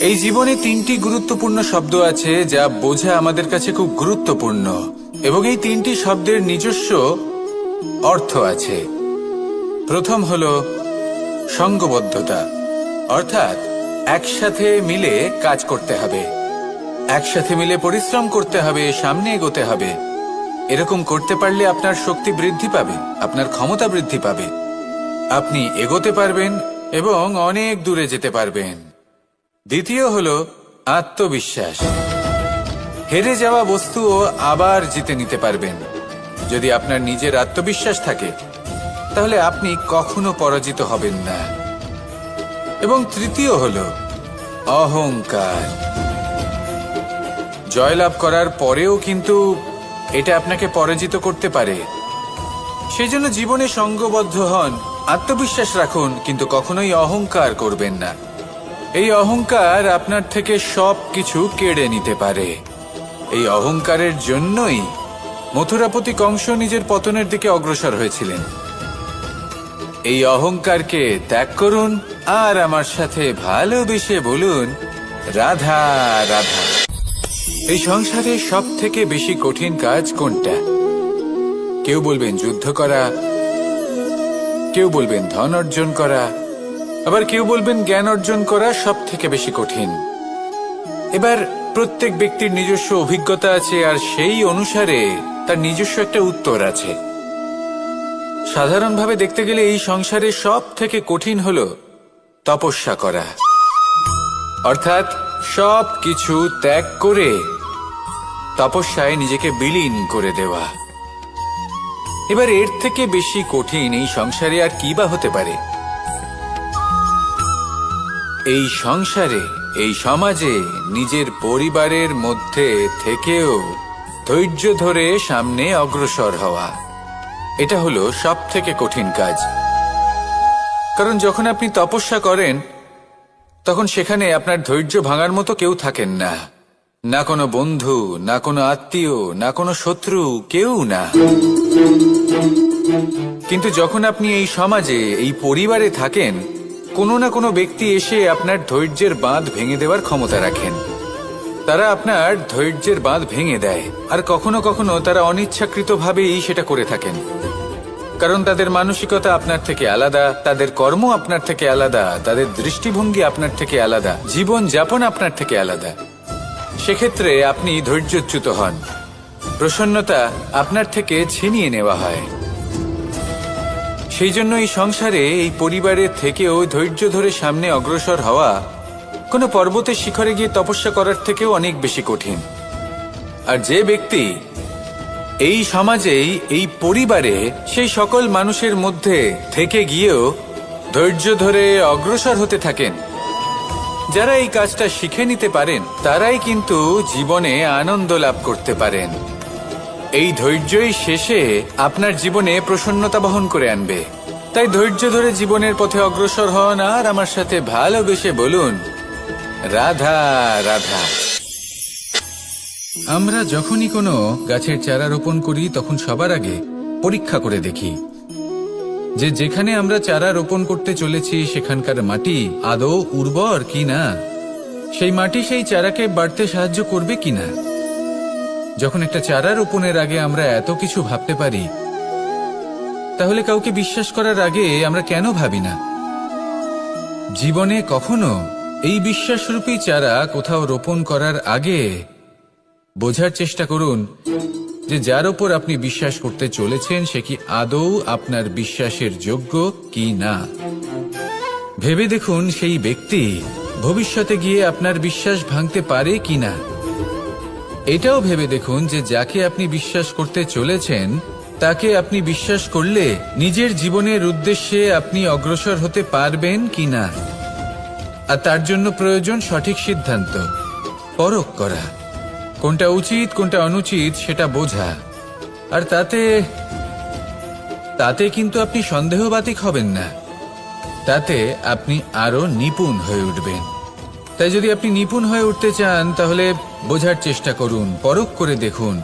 এই জীবনে তিনটি গুরুত্বপূর্ণ শব্দ আছে যা বোঝা আমাদের কাছে খুব গুরুত্বপূর্ণ, এবং এই তিনটি শব্দের নিজস্ব অর্থ আছে। প্রথম হলো সঙ্গবদ্ধতা, অর্থাৎ একসাথে মিলে কাজ করতে হবে, একসাথে মিলে পরিশ্রম করতে হবে, সামনে এগোতে হবে। এরকম করতে পারলে আপনার শক্তি বৃদ্ধি পাবে, আপনার ক্ষমতা বৃদ্ধি পাবে, আপনি এগোতে পারবেন এবং অনেক দূরে যেতে পারবেন। দ্বিতীয় হলো আত্মবিশ্বাস। হেরে যাওয়া বস্তুও আবার জিতে নিতে পারবেন। যদি আপনার নিজের আত্মবিশ্বাস থাকে তাহলে আপনি কখনো পরাজিত হবেন না। এবং তৃতীয় হলো অহংকার। জয়লাভ করার পরেও কিন্তু এটা আপনাকে পরাজিত করতে পারে। সেই জন্য জীবনে সঙ্গবদ্ধ হন, আত্মবিশ্বাস রাখুন, কিন্তু কখনোই অহংকার করবেন না। এই অহংকার আপনার থেকে সব কিছু কেড়ে নিতে পারে। এই অহংকারের জন্যই মথুরাপতি কংস নিজের পতনের দিকে অগ্রসর হয়েছিলেন। এই অহংকারকে ত্যাগ করুন আর আমার সাথে ভালোবেসে বলুন, রাধা রাধা। এই সংসারে সব থেকে বেশি কঠিন কাজ কোনটা? কেউ বলবেন যুদ্ধ করা, কেউ বলবেন ধন অর্জন করা, আবার কেউ বলবেন জ্ঞান অর্জন করা সব থেকে বেশি কঠিন। এবার প্রত্যেক ব্যক্তির নিজস্ব অভিজ্ঞতা আছে আর সেই অনুসারে তার নিজস্ব একটা উত্তর আছে। সাধারণভাবে দেখতে গেলে এই সংসারে সব থেকে কঠিন হলো তপস্যা করা, অর্থাৎ সব কিছু ত্যাগ করে তপস্যায় নিজেকে বিলীন করে দেওয়া। এবার এর থেকে বেশি কঠিন এই সংসারে আর কি বা হতে পারে? এই সংসারে, এই সমাজে, নিজের পরিবারের মধ্যে থেকেও ধৈর্য ধরে সামনে অগ্রসর হওয়া, এটা হলো সব থেকে কঠিন কাজ। কারণ যখন আপনি তপস্যা করেন তখন সেখানে আপনার ধৈর্য ভাঙার মতো কেউ থাকেন না, না কোনো বন্ধু, না কোনো আত্মীয়, না কোনো শত্রু, কেউ না। কিন্তু যখন আপনি এই সমাজে, এই পরিবারে থাকেন, কোনো না কোনো ব্যক্তি এসে আপনার ধৈর্যের বাঁধ ভেঙে দেওয়ার ক্ষমতা রাখেন। তারা আপনার ধৈর্যের বাঁধ ভেঙে দেয়, আর কখনো কখনো তারা অনিচ্ছাকৃতভাবেই সেটা করে থাকেন। কারণ তাদের মানসিকতা আপনার থেকে আলাদা, তাদের কর্ম আপনার থেকে আলাদা, তাদের দৃষ্টিভঙ্গি আপনার থেকে আলাদা, জীবন যাপন আপনার থেকে আলাদা। সেক্ষেত্রে আপনি ধৈর্যচ্যুত হন, প্রসন্নতা আপনার থেকে ছিনিয়ে নেওয়া হয়। সেই জন্য এই সংসারে, এই পরিবারের থেকেও ধৈর্য ধরে সামনে অগ্রসর হওয়া কোনো পর্বতের শিখরে গিয়ে তপস্যা করার থেকেও অনেক বেশি কঠিন। আর যে ব্যক্তি এই সমাজেই, এই পরিবারে, সেই সকল মানুষের মধ্যে থেকে গিয়েও ধৈর্য ধরে অগ্রসর হতে থাকেন, যারা এই কাজটা শিখে নিতে পারেন, তারাই কিন্তু জীবনে আনন্দ লাভ করতে পারেন। এই ধৈর্যই শেষে আপনার জীবনে প্রসন্নতা বহন করে আনবে। তাই ধৈর্য ধরে জীবনের পথে অগ্রসর হন আর আমার সাথে ভালোবেসে বলুন, রাধা রাধা। আমরা যখনই কোনো গাছের চারা রোপণ করি তখন সবার আগে পরীক্ষা করে দেখি যে যেখানে আমরা চারা রোপণ করতে চলেছি সেখানকার মাটি আদৌ উর্বর কিনা, সেই মাটি সেই চারাকে বাড়তে সাহায্য করবে কিনা। যখন একটা চারা রোপণের আগে আমরা এত কিছু ভাবতে পারি, তাহলে কাউকে বিশ্বাস করার আগে আমরা কেন ভাবি না? জীবনে কখনো এই বিশ্বাসরূপী চারা কোথাও রোপণ করার আগে বোঝার চেষ্টা করুন যে যার ওপর আপনি বিশ্বাস করতে চলেছেন সে কি আদৌ আপনার বিশ্বাসের যোগ্য কি না। ভেবে দেখুন সেই ব্যক্তি ভবিষ্যতে গিয়ে আপনার বিশ্বাস ভাঙতে পারে কিনা। এটাও ভেবে দেখুন যে যাকে আপনি বিশ্বাস করতে চলেছেন তাকে আপনি বিশ্বাস করলে নিজের জীবনের উদ্দেশ্যে আপনি অগ্রসর হতে পারবেন কিনা। আর তার জন্য প্রয়োজন সঠিক সিদ্ধান্ত, পরখ করা, কোনটা উচিত কোনটা অনুচিত সেটা বোঝা। আর তাতে কিন্তু আপনি সন্দেহবাতিক হবেন না, তাতে আপনি আরো নিপুণ হয়ে উঠবেন। তাই যদি আপনি নিপুণ হয়ে উঠতে চান তাহলে বোঝার চেষ্টা করুন, পরখ করে দেখুন,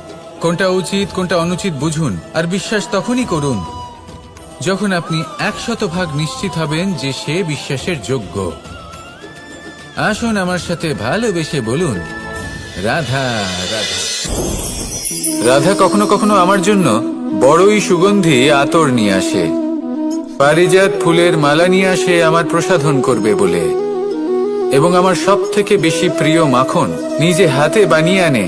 কোনটা উচিত কোনটা অনুচিত বুঝুন। আর বিশ্বাস তখনই করুন যখন আপনি 100% নিশ্চিত হবেন যে সে বিশ্বাসের যোগ্য। আসুন আমার সাথে ভালোবেসে বলুন, রাধা রাধা। রাধা কখনো কখনো আমার জন্য বড়ই সুগন্ধি আতর নিয়ে আসে, পারিজাত ফুলের মালা নিয়ে আসে আমার প্রসাধন করবে বলে, এবং আমার সব থেকে বেশি প্রিয় মাখন নিজে হাতে বানিয়ে আনে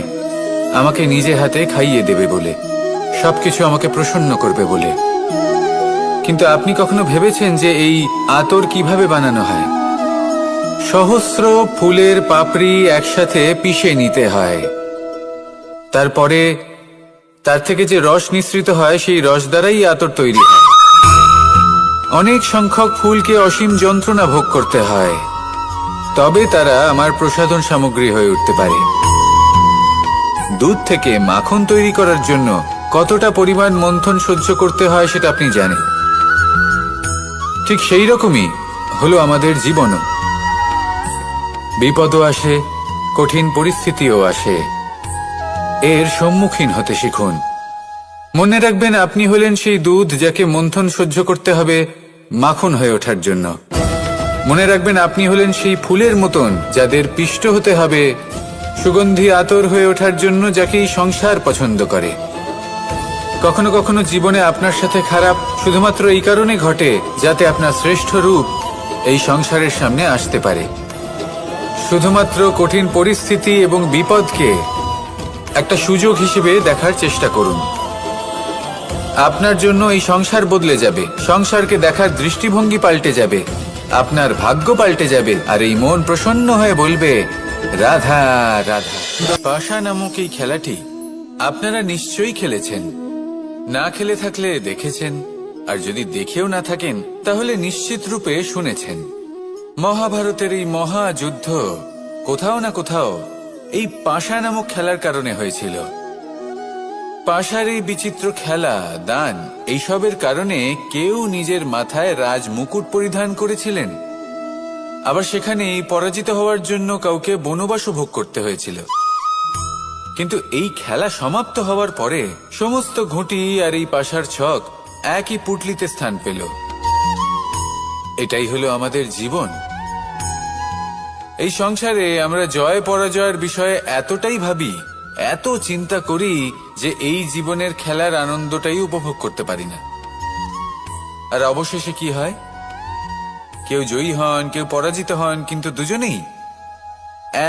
আমাকে নিজে হাতে খাইয়ে দেবে বলে, সবকিছু আমাকে প্রসন্ন করবে বলে। কিন্তু আপনি কখনো ভেবেছেন যে এই আতর কিভাবে বানানো হয়? সহস্র ফুলের পাপড়ি একসাথে পিষে নিতে হয়, তারপরে তার থেকে যে রস নিঃসৃত হয় সেই রস দ্বারাই আতর তৈরি হয়। অনেক সংখ্যক ফুলকে অসীম যন্ত্রণা ভোগ করতে হয়, তবে তারা আমার প্রসাধন সামগ্রী হয়ে উঠতে পারে। দুধ থেকে মাখন তৈরি করার জন্য কতটা পরিমাণ মন্থন সহ্য করতে হয় সেটা আপনি জানেন। ঠিক সেই রকমই হলো আমাদের জীবনও। বিপদও আসে, কঠিন পরিস্থিতিও আসে, এর সম্মুখীন হতে শিখুন। মনে রাখবেন, আপনি হলেন সেই দুধ যাকে মন্থন সহ্য করতে হবে মাখন হয়ে ওঠার জন্য। মনে রাখবেন, আপনি হলেন সেই ফুলের মতন যাদের পিষ্ট হতে হবে সুগন্ধি আতর হয়ে ওঠার জন্য, যাকেই সংসার পছন্দ করে। কখনো কখনো জীবনে আপনার সাথে খারাপ শুধুমাত্র এই কারণে ঘটে যাতে আপনার শ্রেষ্ঠ রূপ এই সংসারের সামনে আসতে পারে। শুধুমাত্র কঠিন পরিস্থিতি এবং বিপদকে একটা সুযোগ হিসেবে দেখার চেষ্টা করুন। আপনার জন্য এই সংসার বদলে যাবে, সংসারকে দেখার দৃষ্টিভঙ্গি পাল্টে যাবে, আপনার ভাগ্য পাল্টে যাবে, আর এই মন প্রসন্ন হয়ে বলবে, রাধা রাধা। পাশা নামক এই খেলাটি আপনারা নিশ্চয়ই খেলেছেন, না খেলে থাকলে দেখেছেন, আর যদি দেখেও না থাকেন তাহলে নিশ্চিত রূপে শুনেছেন। মহাভারতের এই মহাযুদ্ধ কোথাও না কোথাও এই পাশা নামক খেলার কারণে হয়েছিল। পাশার এই বিচিত্র খেলা, দান, এইসবের কারণে কেউ নিজের মাথায় রাজ মুকুট পরিধান করেছিলেন, আবার সেখানে পরাজিত হওয়ার জন্য কাউকে বনবাসও ভোগ করতে হয়েছিল। কিন্তু এই খেলা সমাপ্ত হওয়ার পরে সমস্ত ঘুঁটি আর এই পাশার ছক একই পুটলিতে স্থান পেল। এটাই হলো আমাদের জীবন। এই সংসারে আমরা জয় পরাজয়ের বিষয়ে এতটাই ভাবি, এত চিন্তা করি যে এই জীবনের খেলার আনন্দটাই উপভোগ করতে পারি না। আর অবশেষে কি হয়? কেউ জয়ী হন, কেউ পরাজিত হন, কিন্তু দুজনেই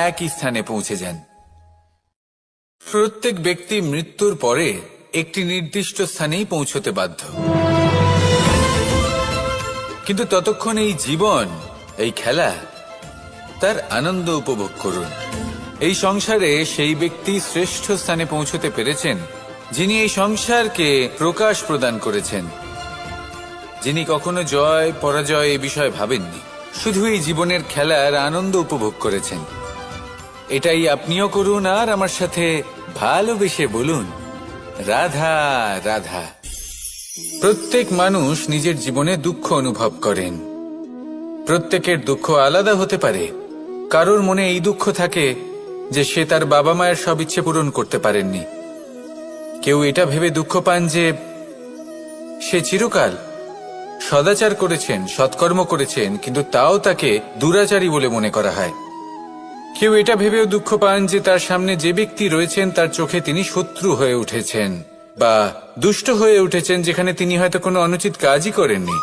একই স্থানে পৌঁছে যান। প্রত্যেক ব্যক্তি মৃত্যুর পরে একটি নির্দিষ্ট স্থানেই পৌঁছতে বাধ্য, কিন্তু ততক্ষণ এই জীবন, এই খেলা, তার আনন্দ উপভোগ করুন। এই সংসারে সেই ব্যক্তি শ্রেষ্ঠ স্থানে পৌঁছতে পেরেছেন যিনি এই সংসারকে প্রকাশ প্রদান করেছেন, যিনি কখনো জয় পরাজয় এ বিষয়ে ভাবেননি, শুধু এই জীবনের খেলার আনন্দ উপভোগ করেছেন। এটাই আপনিও করুন, আর আমার সাথে ভালোবেসে বলুন, রাধা রাধা। প্রত্যেক মানুষ নিজের জীবনে দুঃখ অনুভব করেন। প্রত্যেকের দুঃখ আলাদা হতে পারে। কারোর মনে এই দুঃখ থাকে যে সে তার বাবা মায়ের সব ইচ্ছে পূরণ করতে পারেননি। কেউ এটা ভেবে দুঃখ পান যে সে চিরকাল সদাচার করেছেন, সৎকর্ম করেছেন, কিন্তু তাও তাকে দুরাচারী বলে মনে করা হয়। কেউ এটা ভেবেও দুঃখ পান যে তার সামনে যে ব্যক্তি রয়েছেন তার চোখে তিনি শত্রু হয়ে উঠেছেন বা দুষ্ট হয়ে উঠেছেন, যেখানে তিনি হয়তো কোনো অনুচিত কাজই করেননি।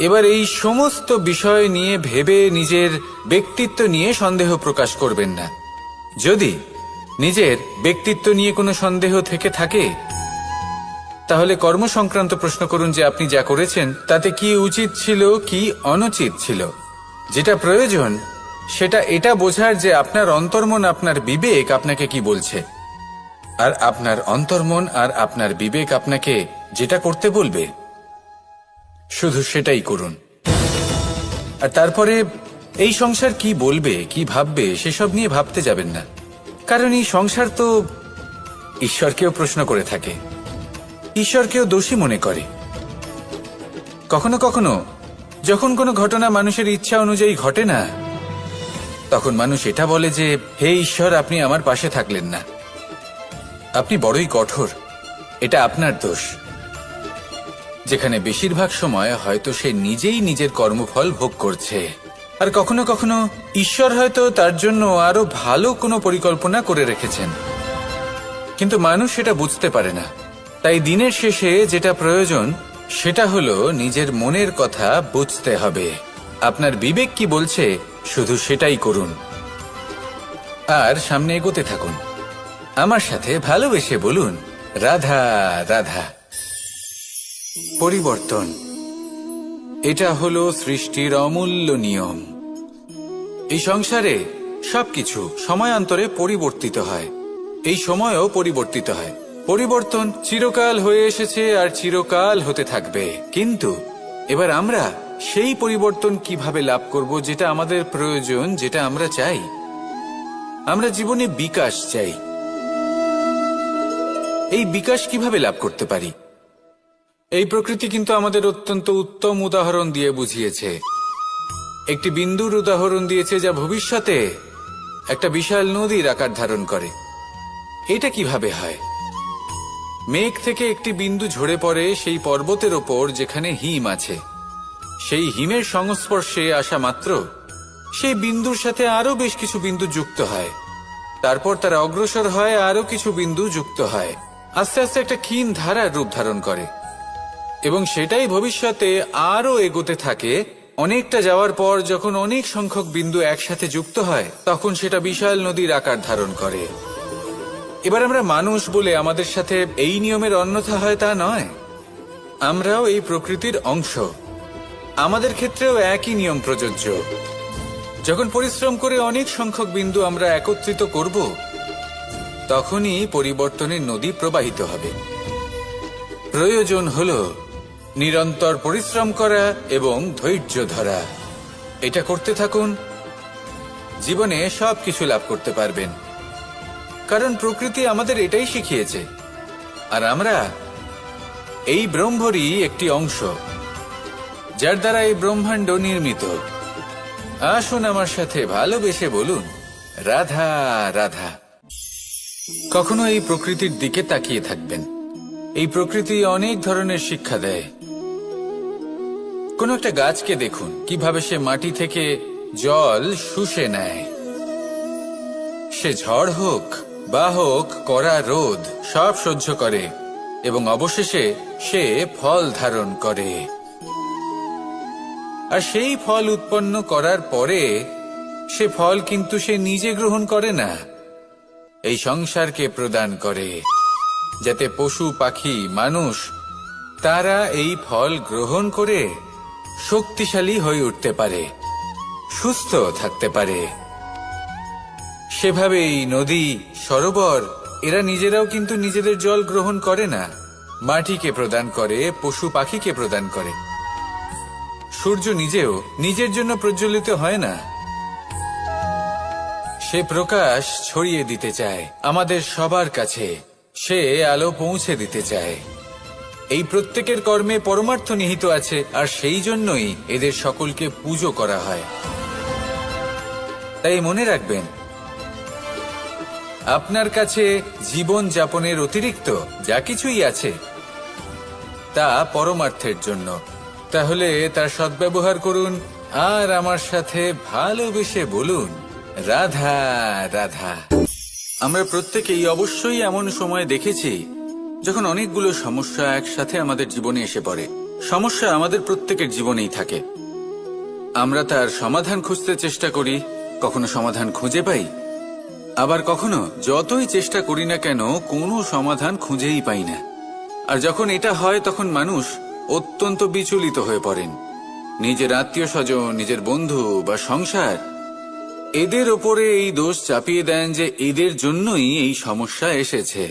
এবার এই সমস্ত বিষয় নিয়ে ভেবে নিজের ব্যক্তিত্ব নিয়ে সন্দেহ প্রকাশ করবেন না। যদি নিজের ব্যক্তিত্ব নিয়ে কোনো সন্দেহ থেকে থাকে তাহলে কর্ম সংক্রান্ত প্রশ্ন করুন যে আপনি যা করেছেন তাতে কি উচিত ছিল, কি অনুচিত ছিল। যেটা প্রয়োজন সেটা এটা বোঝার যে আপনার অন্তর্মন, আপনার বিবেক আপনাকে কি বলছে, আর আপনার অন্তর্মন আর আপনার বিবেক আপনাকে যেটা করতে বলবে শুধু সেটাই করুন। আর তারপরে এই সংসার কি বলবে, কি ভাববে সেসব নিয়ে ভাবতে যাবেন না, কারণ এই সংসার তো ঈশ্বরকেও প্রশ্ন করে থাকে, ঈশ্বরকেও দোষী মনে করে। কখনো কখনো যখন কোনো ঘটনা মানুষের ইচ্ছা অনুযায়ী ঘটে না, তখন মানুষ এটা বলে যে হে ঈশ্বর, আপনি আমার পাশে থাকলেন না, আপনি বড়ই কঠোর, এটা আপনার দোষ। যেখানে বেশিরভাগ সময় হয়তো সে নিজেই নিজের কর্মফল ভোগ করছে, আর কখনো কখনো ঈশ্বর হয়তো তার জন্য আরো ভালো কোনো পরিকল্পনা করে রেখেছেন, কিন্তু মানুষ সেটা বুঝতে পারে না। তাই দিনের শেষে যেটা প্রয়োজন সেটা হলো নিজের মনের কথা বুঝতে হবে। আপনার বিবেক কি বলছে শুধু সেটাই করুন আর সামনে এগোতে থাকুন। আমার সাথে ভালোবেসে বলুন, রাধা রাধা। পরিবর্তন, এটা হলো সৃষ্টির অমূল্য নিয়ম। এই সংসারে সবকিছু সময়ান্তরে পরিবর্তিত হয়, এই সময়ও পরিবর্তিত হয়। পরিবর্তন চিরকাল হয়ে এসেছে আর চিরকাল হতে থাকবে, কিন্তু এবার আমরা সেই পরিবর্তন কিভাবে লাভ করব যেটা আমাদের প্রয়োজন, যেটা আমরা চাই। আমরা জীবনে বিকাশ চাই। এই বিকাশ কিভাবে লাভ করতে পারি? এই প্রকৃতি কিন্তু আমাদের অত্যন্ত উত্তম উদাহরণ দিয়ে বুঝিয়েছে। একটি বিন্দুর উদাহরণ দিয়েছে যা ভবিষ্যতে একটা বিশাল নদীর আকার ধারণ করে। এটা কিভাবে হয়? মেঘ থেকে একটি বিন্দু ঝরে পড়ে সেই পর্বতের ওপর যেখানে হিম আছে। সেই হিমের সংস্পর্শে আসা মাত্র সেই বিন্দুর সাথে আরো বেশ কিছু বিন্দু যুক্ত হয়। তারপর তারা অগ্রসর হয়, আরো কিছু বিন্দু যুক্ত হয়, আস্তে আস্তে একটা ক্ষীণ ধারার রূপ ধারণ করে এবং সেটাই ভবিষ্যতে আরো এগোতে থাকে। অনেকটা যাওয়ার পর যখন অনেক সংখ্যক বিন্দু একসাথে যুক্ত হয় তখন সেটা বিশাল নদীর আকার ধারণ করে। এবার আমরা মানুষ বলে আমাদের সাথে এই নিয়মের অন্যথা হয় তা নয়। আমরাও এই প্রকৃতির অংশ, আমাদের ক্ষেত্রেও একই নিয়ম প্রযোজ্য। যখন পরিশ্রম করে অনেক সংখ্যক বিন্দু আমরা একত্রিত করব তখনই পরিবর্তনের নদী প্রবাহিত হবে। প্রয়োজন হলো নিরন্তর পরিশ্রম করা এবং ধৈর্য ধরা। এটা করতে থাকুন, জীবনে সবকিছু লাভ করতে পারবেন, কারণ প্রকৃতি আমাদের এটাই শিখিয়েছে। আর আমরা এই ব্রহ্মরই একটি অংশ, যার দ্বারা এই ব্রহ্মাণ্ড নির্মিত। আসুন আমার সাথে ভালোবেসে বলুন, রাধা রাধা। কখনো এই প্রকৃতির দিকে তাকিয়ে থাকবেন। এই প্রকৃতি অনেক ধরনের শিক্ষা দেয়। কোন একটা গাছকে দেখুন কিভাবে সে মাটি থেকে জল শুষে নেয়। সে ঝড় হোক বা হোক কড়া রোদ সব সহ্য করে এবং অবশেষে সে ফল ধারণ করে। আর সেই ফল উৎপন্ন করার পরে সে ফল কিন্তু সে নিজে গ্রহণ করে না, এই সংসারকে প্রদান করে, যাতে পশু পাখি মানুষ তারা এই ফল গ্রহণ করে শক্তিশালী হয়ে উঠতে পারে, সুস্থ থাকতে পারে। সেভাবেই নদী, সরোবর এরা নিজেরাও কিন্তু নিজেদের জল গ্রহণ করে না, মাটিকে প্রদান করে, পশু পাখিকে প্রদান করে। সূর্য নিজেও নিজের জন্য প্রজ্বলিত হয় না, সে প্রকাশ ছড়িয়ে দিতে চায় আমাদের সবার কাছে, সে আলো পৌঁছে দিতে চায়। এই প্রত্যেকের কর্মে পরমার্থ নিহিত আছে, আর সেই জন্যই এদের সকলকে পুজো করা হয়। তাই মনে রাখবেন, আপনার কাছে জীবন যাপনের অতিরিক্ত যা কিছুই আছে তা পরমার্থের জন্য। তাহলে তার সদ্ব্যবহার করুন আর আমার সাথে ভালোবেসে বলুন, রাধা রাধা। আমরা প্রত্যেকেই অবশ্যই এমন সময় দেখেছি যখন অনেকগুলো সমস্যা একসাথে আমাদের জীবনে এসে পড়ে। সমস্যা আমাদের প্রত্যেকের জীবনেই থাকে। আমরা তার সমাধান খুঁজতে চেষ্টা করি, কখনো সমাধান খুঁজে পাই, আবার কখনো যতই চেষ্টা করি না কেন কোনো সমাধান খুঁজেই পাই না। আর যখন এটা হয় তখন মানুষ অত্যন্ত বিচলিত হয়ে পড়েন। নিজের আত্মীয় স্বজন, নিজের বন্ধু বা সংসার এদের ওপরে এই দোষ চাপিয়ে দেন যে এদের জন্যই এই সমস্যা এসেছে।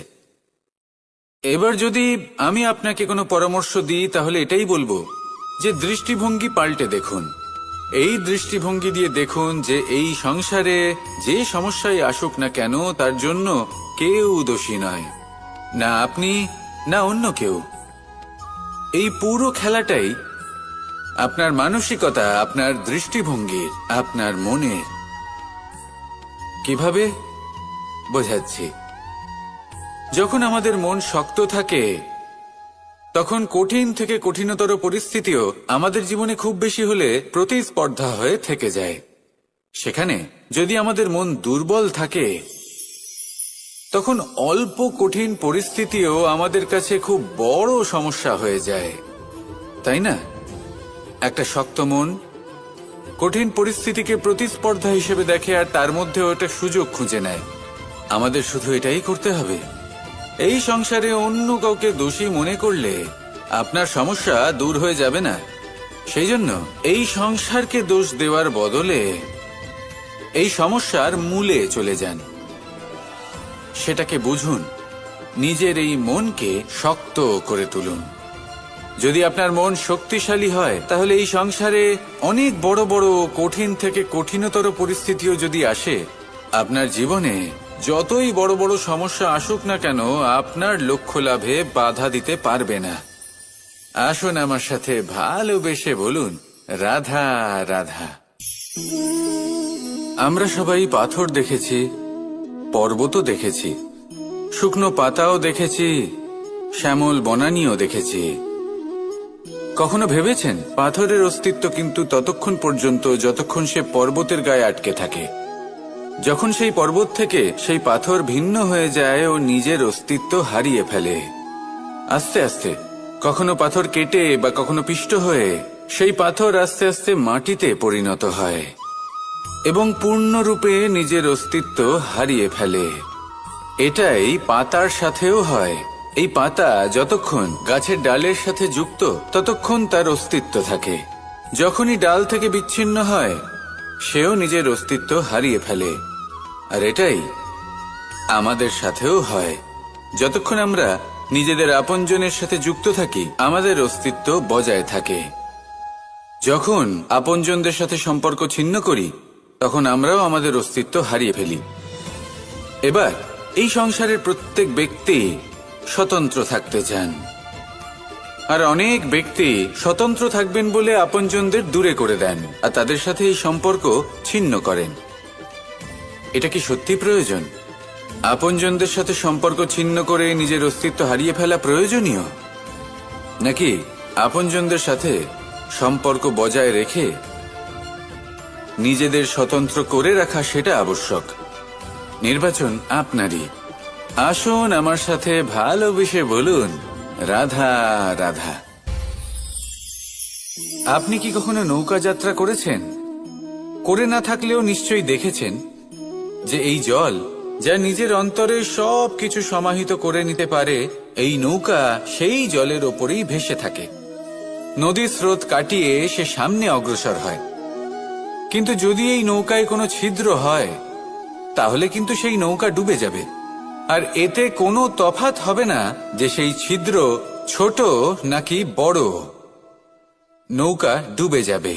এবার যদি আমি আপনাকে কোনো পরামর্শ দিই তাহলে এটাই বলবো যে দৃষ্টিভঙ্গি পাল্টে দেখুন। এই দৃষ্টিভঙ্গি দিয়ে দেখুন যে এই সংসারে যে সমস্যায় আসুক না কেন তার জন্য কেউ দোষী নয়, না আপনি না অন্য কেউ। এই পুরো খেলাটাই আপনার মানসিকতা, আপনার দৃষ্টিভঙ্গির, আপনার মনের। কিভাবে বোঝাচ্ছি? যখন আমাদের মন শক্ত থাকে তখন কঠিন থেকে কঠিনতর পরিস্থিতিও আমাদের জীবনে খুব বেশি হলে প্রতিস্পর্ধা হয়ে থেকে যায়। সেখানে যদি আমাদের মন দুর্বল থাকে, তখন অল্প কঠিন পরিস্থিতিও আমাদের কাছে খুব বড় সমস্যা হয়ে যায়, তাই না? একটা শক্ত মন কঠিন পরিস্থিতিকে প্রতিস্পর্ধা হিসেবে দেখে আর তার মধ্যেও একটা সুযোগ খুঁজে নেয়। আমাদের শুধু এটাই করতে হবে। এই সংসারে অন্য কাউকে দোষী মনে করলে আপনার সমস্যা দূর হয়ে যাবে না। সেই জন্য এই সংসারকে দোষ দেওয়ার বদলে এই সমস্যার মূলে চলে যান, সেটাকে বুঝুন, নিজের এই মনকে শক্ত করে তুলুন। যদি আপনার মন শক্তিশালী হয়, তাহলে এই সংসারে অনেক বড় বড় কঠিন থেকে কঠিনতর পরিস্থিতিও যদি আসে, আপনার জীবনে যতই বড় বড় সমস্যা আসুক না কেন, আপনার লক্ষ্য লাভে বাধা দিতে পারবে না। আসুন আমার সাথে ভালোবেসে বলুন, রাধা রাধা। আমরা সবাই পাথর দেখেছি, পর্বতও দেখেছি, শুকনো পাতাও দেখেছি, শ্যামল বনানীও দেখেছি। কখনো ভেবেছেন পাথরের অস্তিত্ব কিন্তু ততক্ষণ পর্যন্ত যতক্ষণ সে পর্বতের গায়ে আটকে থাকে। যখন সেই পর্বত থেকে সেই পাথর ভিন্ন হয়ে যায় ও নিজের অস্তিত্ব হারিয়ে ফেলে, আস্তে আস্তে কখনো পাথর কেটে বা কখনো পিষ্ট হয়ে সেই পাথর আস্তে আস্তে মাটিতে পরিণত হয় এবং পূর্ণরূপে নিজের অস্তিত্ব হারিয়ে ফেলে। এটাই পাতার সাথেও হয়। এই পাতা যতক্ষণ গাছের ডালের সাথে যুক্ত ততক্ষণ তার অস্তিত্ব থাকে। যখনই ডাল থেকে বিচ্ছিন্ন হয়, সেও নিজের অস্তিত্ব হারিয়ে ফেলে। আর এটাই আমাদের সাথেও হয়। যতক্ষণ আমরা নিজেদের আপনজনের সাথে যুক্ত থাকি, আমাদের অস্তিত্ব বজায় থাকে। যখন আপনজনদের সাথে সম্পর্ক ছিন্ন করি, তখন আমরাও আমাদের অস্তিত্ব হারিয়ে ফেলি। এবার এই সংসারের প্রত্যেক ব্যক্তি স্বতন্ত্র থাকতে চান, আর অনেক ব্যক্তি স্বতন্ত্র থাকবেন বলে আপনজনদের দূরে করে দেন আর তাদের সাথে এই সম্পর্ক ছিন্ন করেন। এটা কি সত্যি প্রয়োজন? আপনজনদের সাথে সম্পর্ক ছিন্ন করে নিজের অস্তিত্ব হারিয়ে ফেলা প্রয়োজনীয়, নাকি আপনজনদের সাথে সম্পর্ক বজায় রেখে নিজেদের স্বতন্ত্র করে রাখা সেটা আবশ্যক? নির্বাচন আপনারই। আসুন আমার সাথে ভালোবেসে বলুন, রাধা রাধা। আপনি কি কখনো নৌকা যাত্রা করেছেন? করে না থাকলেও নিশ্চয়ই দেখেছেন যে এই জল যা নিজের অন্তরে সব কিছু সমাহিত করে নিতে পারে, এই নৌকা সেই জলের ওপরেই ভেসে থাকে। নদীর স্রোত কাটিয়ে সে সামনে অগ্রসর হয়। কিন্তু যদি এই নৌকায় কোনো ছিদ্র হয়, তাহলে কিন্তু সেই নৌকা ডুবে যাবে। আর এতে কোনো তফাৎ হবে না যে সেই ছিদ্র ছোট নাকি বড়, নৌকা ডুবে যাবে।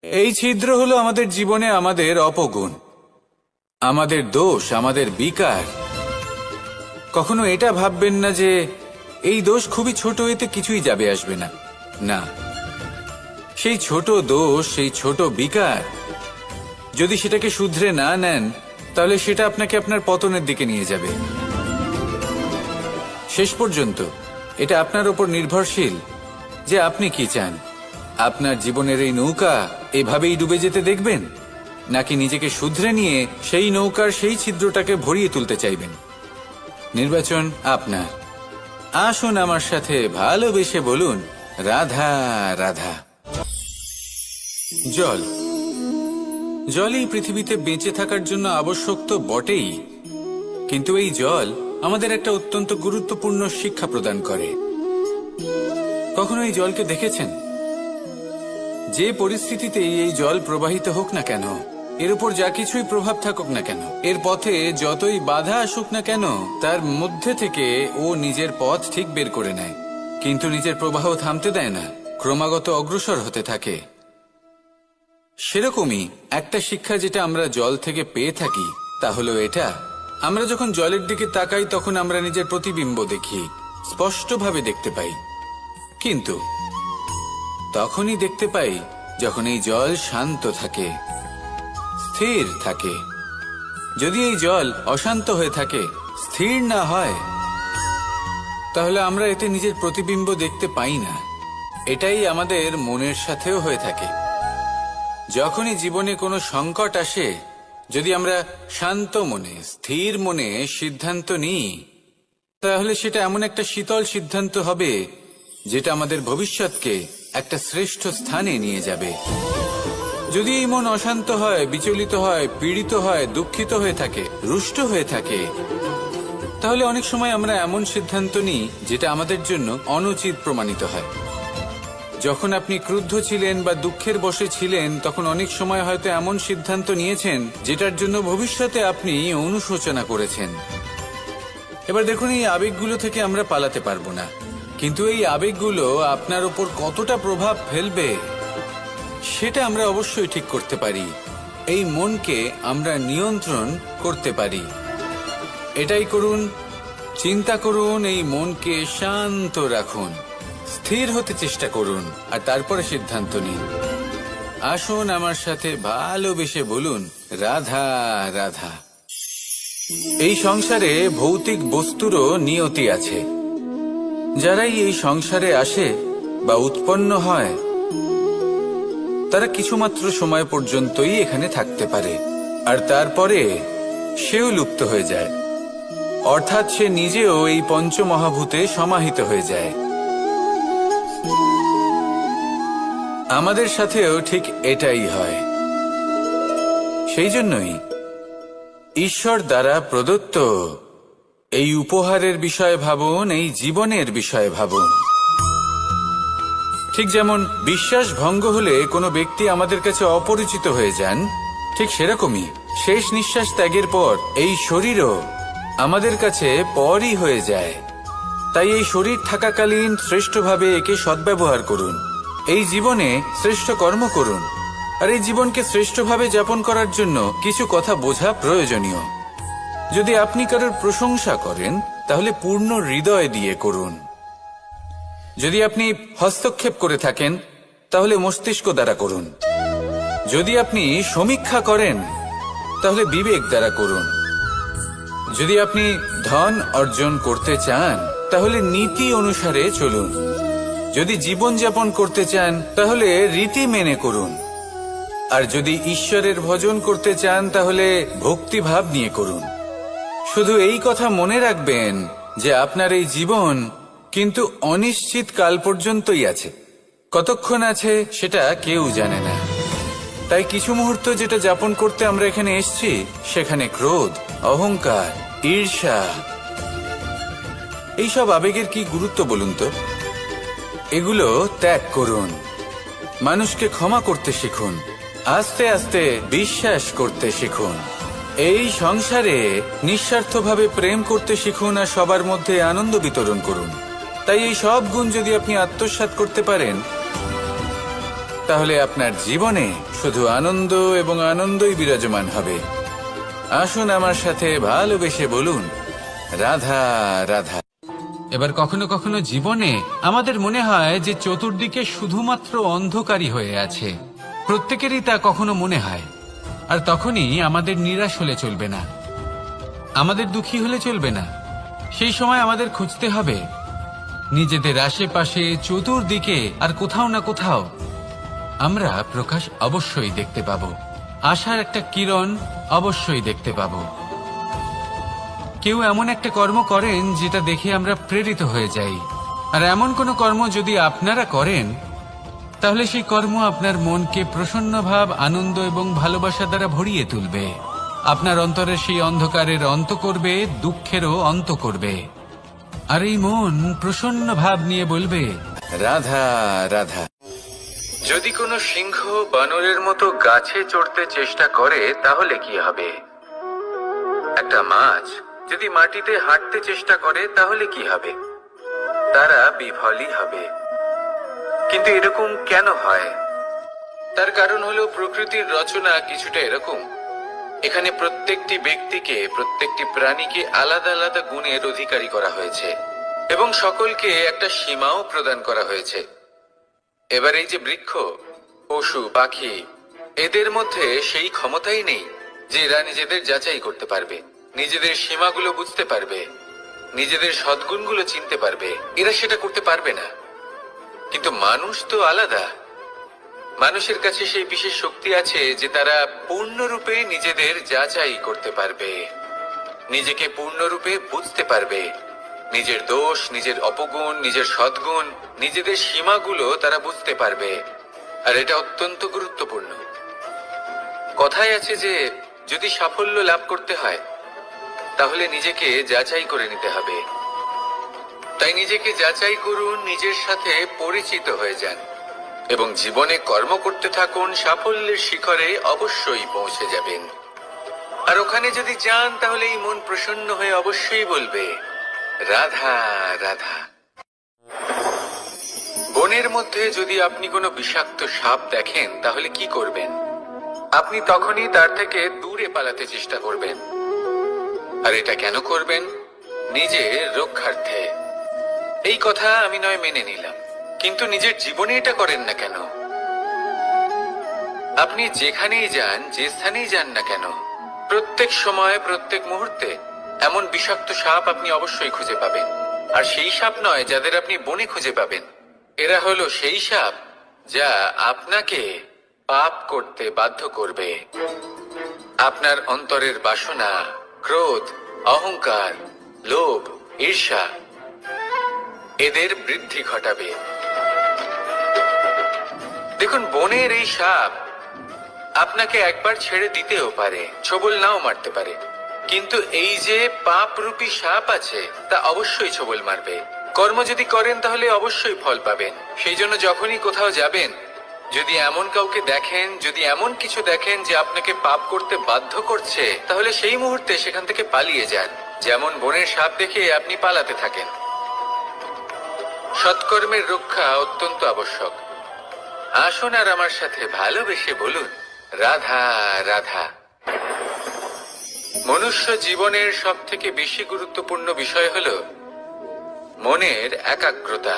এই ছিদ্র হলো আমাদের জীবনে আমাদের অপগুণ, আমাদের দোষ, আমাদের বিকার। কখনো এটা ভাববেন না যে এই দোষ খুবই ছোট, এতে কিছুই যাবে আসবে না। না, সেই ছোট দোষ, সেই ছোট বিকার যদি সেটাকে শুধরে না নেন, তাহলে সেটা আপনাকে আপনার পতনের দিকে নিয়ে যাবে। শেষ পর্যন্ত এটা আপনার উপর নির্ভরশীল যে আপনি কি চান। আপনার জীবনের এই নৌকা এভাবেই ডুবে যেতে দেখবেন, নাকি নিজেকে শুধরে নিয়ে সেই নৌকার সেই ছিদ্রটাকে ভরিয়ে তুলতে চাইবেন? নির্বাচন আপনার। আসুন আমার সাথে ভালোবেসে বলুন, রাধা রাধা। জল, জলই পৃথিবীতে বেঁচে থাকার জন্য আবশ্যক তো বটেই, কিন্তু এই জল আমাদের একটা অত্যন্ত গুরুত্বপূর্ণ শিক্ষা প্রদান করে। কখনো এই জলকে দেখেছেন? যে পরিস্থিতিতেই এই জল প্রবাহিত হোক না কেন, এর উপর যা কিছুই প্রভাব থাকুক না কেন, এর পথে যতই বাধা আসুক না কেন, তার মধ্যে থেকে ও নিজের পথ ঠিক বের করে নেয়, কিন্তু নিজের প্রবাহ থামতে দেয় না, ক্রমাগত অগ্রসর হতে থাকে। সেরকমই একটা শিক্ষা যেটা আমরা জল থেকে পেয়ে থাকি, তা হলো এটা: আমরা যখন জলের দিকে তাকাই, তখন আমরা নিজের প্রতিবিম্ব দেখি, স্পষ্টভাবে দেখতে পাই। কিন্তু তখনই দেখতে পাই যখন এই জল শান্ত থাকে, স্থির থাকে। যদি এই জল অশান্ত হয়ে থাকে, স্থির না হয়, তাহলে আমরা এতে নিজের প্রতিবিম্ব দেখতে পাই না। এটাই আমাদের মনের সাথেও হয়ে থাকে। যখনই জীবনে কোনো সংকট আসে, যদি আমরা শান্ত মনে, স্থির মনে সিদ্ধান্ত নিই, তাহলে সেটা এমন একটা শীতল সিদ্ধান্ত হবে যেটা আমাদের ভবিষ্যৎকে একটা শ্রেষ্ঠ স্থানে নিয়ে যাবে। যদি এই মন অশান্ত হয়, বিচলিত হয়, পীড়িত হয়, দুঃখিত হয়ে থাকে, রুষ্ট হয়ে থাকে, তাহলে অনেক সময় আমরা এমন সিদ্ধান্ত নিই যেটা আমাদের জন্য অনুচিত প্রমাণিত হয়। যখন আপনি ক্রুদ্ধ ছিলেন বা দুঃখের বশে ছিলেন, তখন অনেক সময় হয়তো এমন সিদ্ধান্ত নিয়েছেন যেটার জন্য ভবিষ্যতে আপনি অনুশোচনা করেছেন। এবার দেখুন, এই আবেগগুলো থেকে আমরা পালাতে পারবো না, কিন্তু এই আবেগগুলো আপনার উপর কতটা প্রভাব ফেলবে সেটা আমরা অবশ্যই ঠিক করতে পারি। এই মনকে আমরা নিয়ন্ত্রণ করতে পারি। এটাই করুন, চিন্তা করুন, এই মনকে শান্ত রাখুন, স্থির হতে চেষ্টা করুন, আর তারপরে সিদ্ধান্ত নিন। আসুন আমার সাথে ভালোবেসে বলুন, রাধা রাধা। এই সংসারে ভৌতিক বস্তুরও নিয়তি আছে। যারাই এই সংসারে আসে বা উৎপন্ন হয়, তারা কিছুমাত্র সময় পর্যন্তই এখানে থাকতে পারে, আর তারপরে সেও লুপ্ত হয়ে যায়, অর্থাৎ সে নিজেও এই পঞ্চমহাভূতে সমাহিত হয়ে যায়। আমাদের সাথেও ঠিক এটাই হয়। সেই জন্যই ঈশ্বর দ্বারা প্রদত্ত এই উপহারের বিষয়ে ভাবুন, এই জীবনের বিষয়ে ভাবুন। ঠিক যেমন বিশ্বাস ভঙ্গ হলে কোনো ব্যক্তি আমাদের কাছে অপরিচিত হয়ে যান, ঠিক সেরকমই শেষ নিঃশ্বাস ত্যাগের পর এই শরীরও আমাদের কাছে পরই হয়ে যায়। তাই এই শরীর থাকাকালীন শ্রেষ্ঠভাবে একে সদ্ব্যবহার করুন, এই জীবনে শ্রেষ্ঠ কর্ম করুন। আর এই জীবনকে শ্রেষ্ঠভাবে যাপন করার জন্য কিছু কথা বোঝা প্রয়োজনীয়। যদি আপনি কারোর প্রশংসা করেন, তাহলে পূর্ণ হৃদয় দিয়ে করুন। যদি আপনি হস্তক্ষেপ করে থাকেন, তাহলে মস্তিষ্ক দ্বারা করুন। যদি আপনি সমীক্ষা করেন, তাহলে বিবেক দ্বারা করুন। যদি আপনি ধন অর্জন করতে চান, তাহলে নীতি অনুসারে চলুন। যদি জীবনযাপন করতে চান, তাহলে রীতি মেনে করুন। আর যদি ঈশ্বরের ভজন করতে চান, তাহলে ভক্তিভাব নিয়ে করুন। শুধু এই কথা মনে রাখবেন যে আপনার এই জীবন কিন্তু অনিশ্চিত কাল পর্যন্তই আছে। কতক্ষণ আছে সেটা কেউ জানে না। তাই কিছু মুহূর্ত যেটা যাপন করতে আমরা এখানে এসেছি, সেখানে ক্রোধ, অহংকার, ঈর্ষা, এইসব আবেগের কি গুরুত্ব বলুন তো? এগুলো ত্যাগ করুন। মানুষকে ক্ষমা করতে শিখুন, আস্তে আস্তে বিশ্বাস করতে শিখুন। এই সংসারে নিঃস্বার্থভাবে প্রেম করতে শিখুন, আর সবার মধ্যে আনন্দ বিতরণ করুন। তাই এই সব গুণ যদি আপনি আত্মসাৎ করতে পারেন, তাহলে আপনার জীবনে শুধু আনন্দ এবং আনন্দই বিরাজমান হবে। আসুন আমার সাথে ভালোবেসে বলুন, রাধা রাধা। এবার কখনো কখনো জীবনে আমাদের মনে হয় যে চতুর্দিকে শুধুমাত্র অন্ধকারই হয়ে আছে। প্রত্যেকেরই তা কখনো মনে হয়। আর তখনই আমাদের নিরাশ হলে চলবে না, আমাদের দুঃখী হলে চলবে না। সেই সময় আমাদের খুঁজতে হবে নিজেদের আশেপাশে, চতুর্দিকে, আর কোথাও না কোথাও আমরা প্রকাশ অবশ্যই দেখতে পাব, আশার একটা কিরণ অবশ্যই দেখতে পাব। কেউ এমন একটা কর্ম করেন যেটা দেখে আমরা প্রেরিত হয়ে যাই, আর এমন কোনো কর্ম যদি আপনারা করেন, তাহলে সেই কর্ম আপনার মনকে প্রসন্ন ভাব, আনন্দ এবং ভালোবাসা দ্বারা ভরিয়ে তুলবে। আপনার অন্তরের সেই অন্ধকারের অন্ত করবে, দুঃখেরও অন্ত করবে। আর এই মন প্রসন্ন ভাব নিয়ে বলবে, রাধা রাধা। যদি কোনো সিংহ বানরের মতো গাছে চড়তে চেষ্টা করে, তাহলে কি হবে? একটা মাছ যদি মাটিতে হাঁটতে চেষ্টা করে, তাহলে কি হবে? তারা বিফলই হবে। কিন্তু এরকম কেন হয়? তার কারণ হলো প্রকৃতির রচনা কিছুটা এরকম। এখানে প্রত্যেকটি ব্যক্তিকে, প্রত্যেকটি প্রাণীকে আলাদা আলাদা গুণের অধিকারী করা হয়েছে, এবং সকলকে একটা সীমাও প্রদান করা হয়েছে। এবার এই যে বৃক্ষ, পশু, পাখি, এদের মধ্যে সেই ক্ষমতাই নেই যে এরা নিজেদের যাচাই করতে পারবে, নিজেদের সীমাগুলো বুঝতে পারবে, নিজেদের সদ্গুণগুলো চিনতে পারবে, এরা সেটা করতে পারবে না। কিন্তু মানুষ তো আলাদা। মানুষের কাছে সেই বিশেষ শক্তি আছে যে তারা পূর্ণরূপে নিজেদের যাচাই করতে পারবে, নিজেকে পূর্ণরূপে বুঝতে পারবে, নিজের দোষ, নিজের অপগুণ, নিজের সদ্গুণ, নিজেদের সীমাগুলো তারা বুঝতে পারবে। আর এটা অত্যন্ত গুরুত্বপূর্ণ। কথায় আছে যে যদি সাফল্য লাভ করতে হয় তাহলে নিজেকে যাচাই করে নিতে হবে। তাই নিজেকে যাচাই করুন, নিজের সাথে পরিচিত হয়ে যান এবং জীবনে কর্ম করতে থাকুন। সাফল্যের শিখরে অবশ্যই পৌঁছে যাবেন। আর ওখানে যদি যান তাহলে এই মন প্রসন্ন হয়ে অবশ্যই বলবে, রাধা রাধা। বনের মধ্যে যদি আপনি কোনো বিষাক্ত সাপ দেখেন তাহলে কি করবেন? আপনি তখনই তার থেকে দূরে পালাতে চেষ্টা করবেন। আর এটা কেন করবেন? নিজের রক্ষার্থে। এই কথা আমি নয় মেনে নিলাম, কিন্তু নিজের জীবনে এটা করেন না কেন? আপনি যেখানেই যান, যে স্থানেই যান না কেন, প্রত্যেক সময়, প্রত্যেক মুহূর্তে এমন বিষাক্ত সাপ আপনি অবশ্যই খুঁজে পাবেন। আর সেই সাপ নয় যাদের আপনি বনে খুঁজে পাবেন, এরা হলো সেই সাপ যা আপনাকে পাপ করতে বাধ্য করবে। আপনার অন্তরের বাসনা, ক্রোধ, অহংকার, লোভ, ঈর্ষা এদের বৃদ্ধি ঘটাবে। দেখুন, বনের এই সাপ আপনাকে একবার ছেড়ে দিতেও পারে, ছোবল নাও মারতে পারে, কিন্তু এই যে পাপরূপী সাপ আছে তা অবশ্যই ছোবল মারবে। কর্ম যদি করেন তাহলে অবশ্যই ফল পাবেন। সেই জন্য যখনই কোথাও যাবেন, যদি এমন কাউকে দেখেন, যদি এমন কিছু দেখেন যে আপনাকে পাপ করতে বাধ্য করছে, তাহলে সেই মুহূর্তে সেখান থেকে পালিয়ে যান। যেমন বনের সাপ দেখে আপনি পালাতে থাকেন। সৎকর্মের রক্ষা অত্যন্ত আবশ্যক। আসুন আর আমার সাথে ভালোবেসে বলুন, রাধা রাধা। মনুষ্য জীবনের সব থেকে বেশি গুরুত্বপূর্ণ বিষয় হল মনের একাগ্রতা।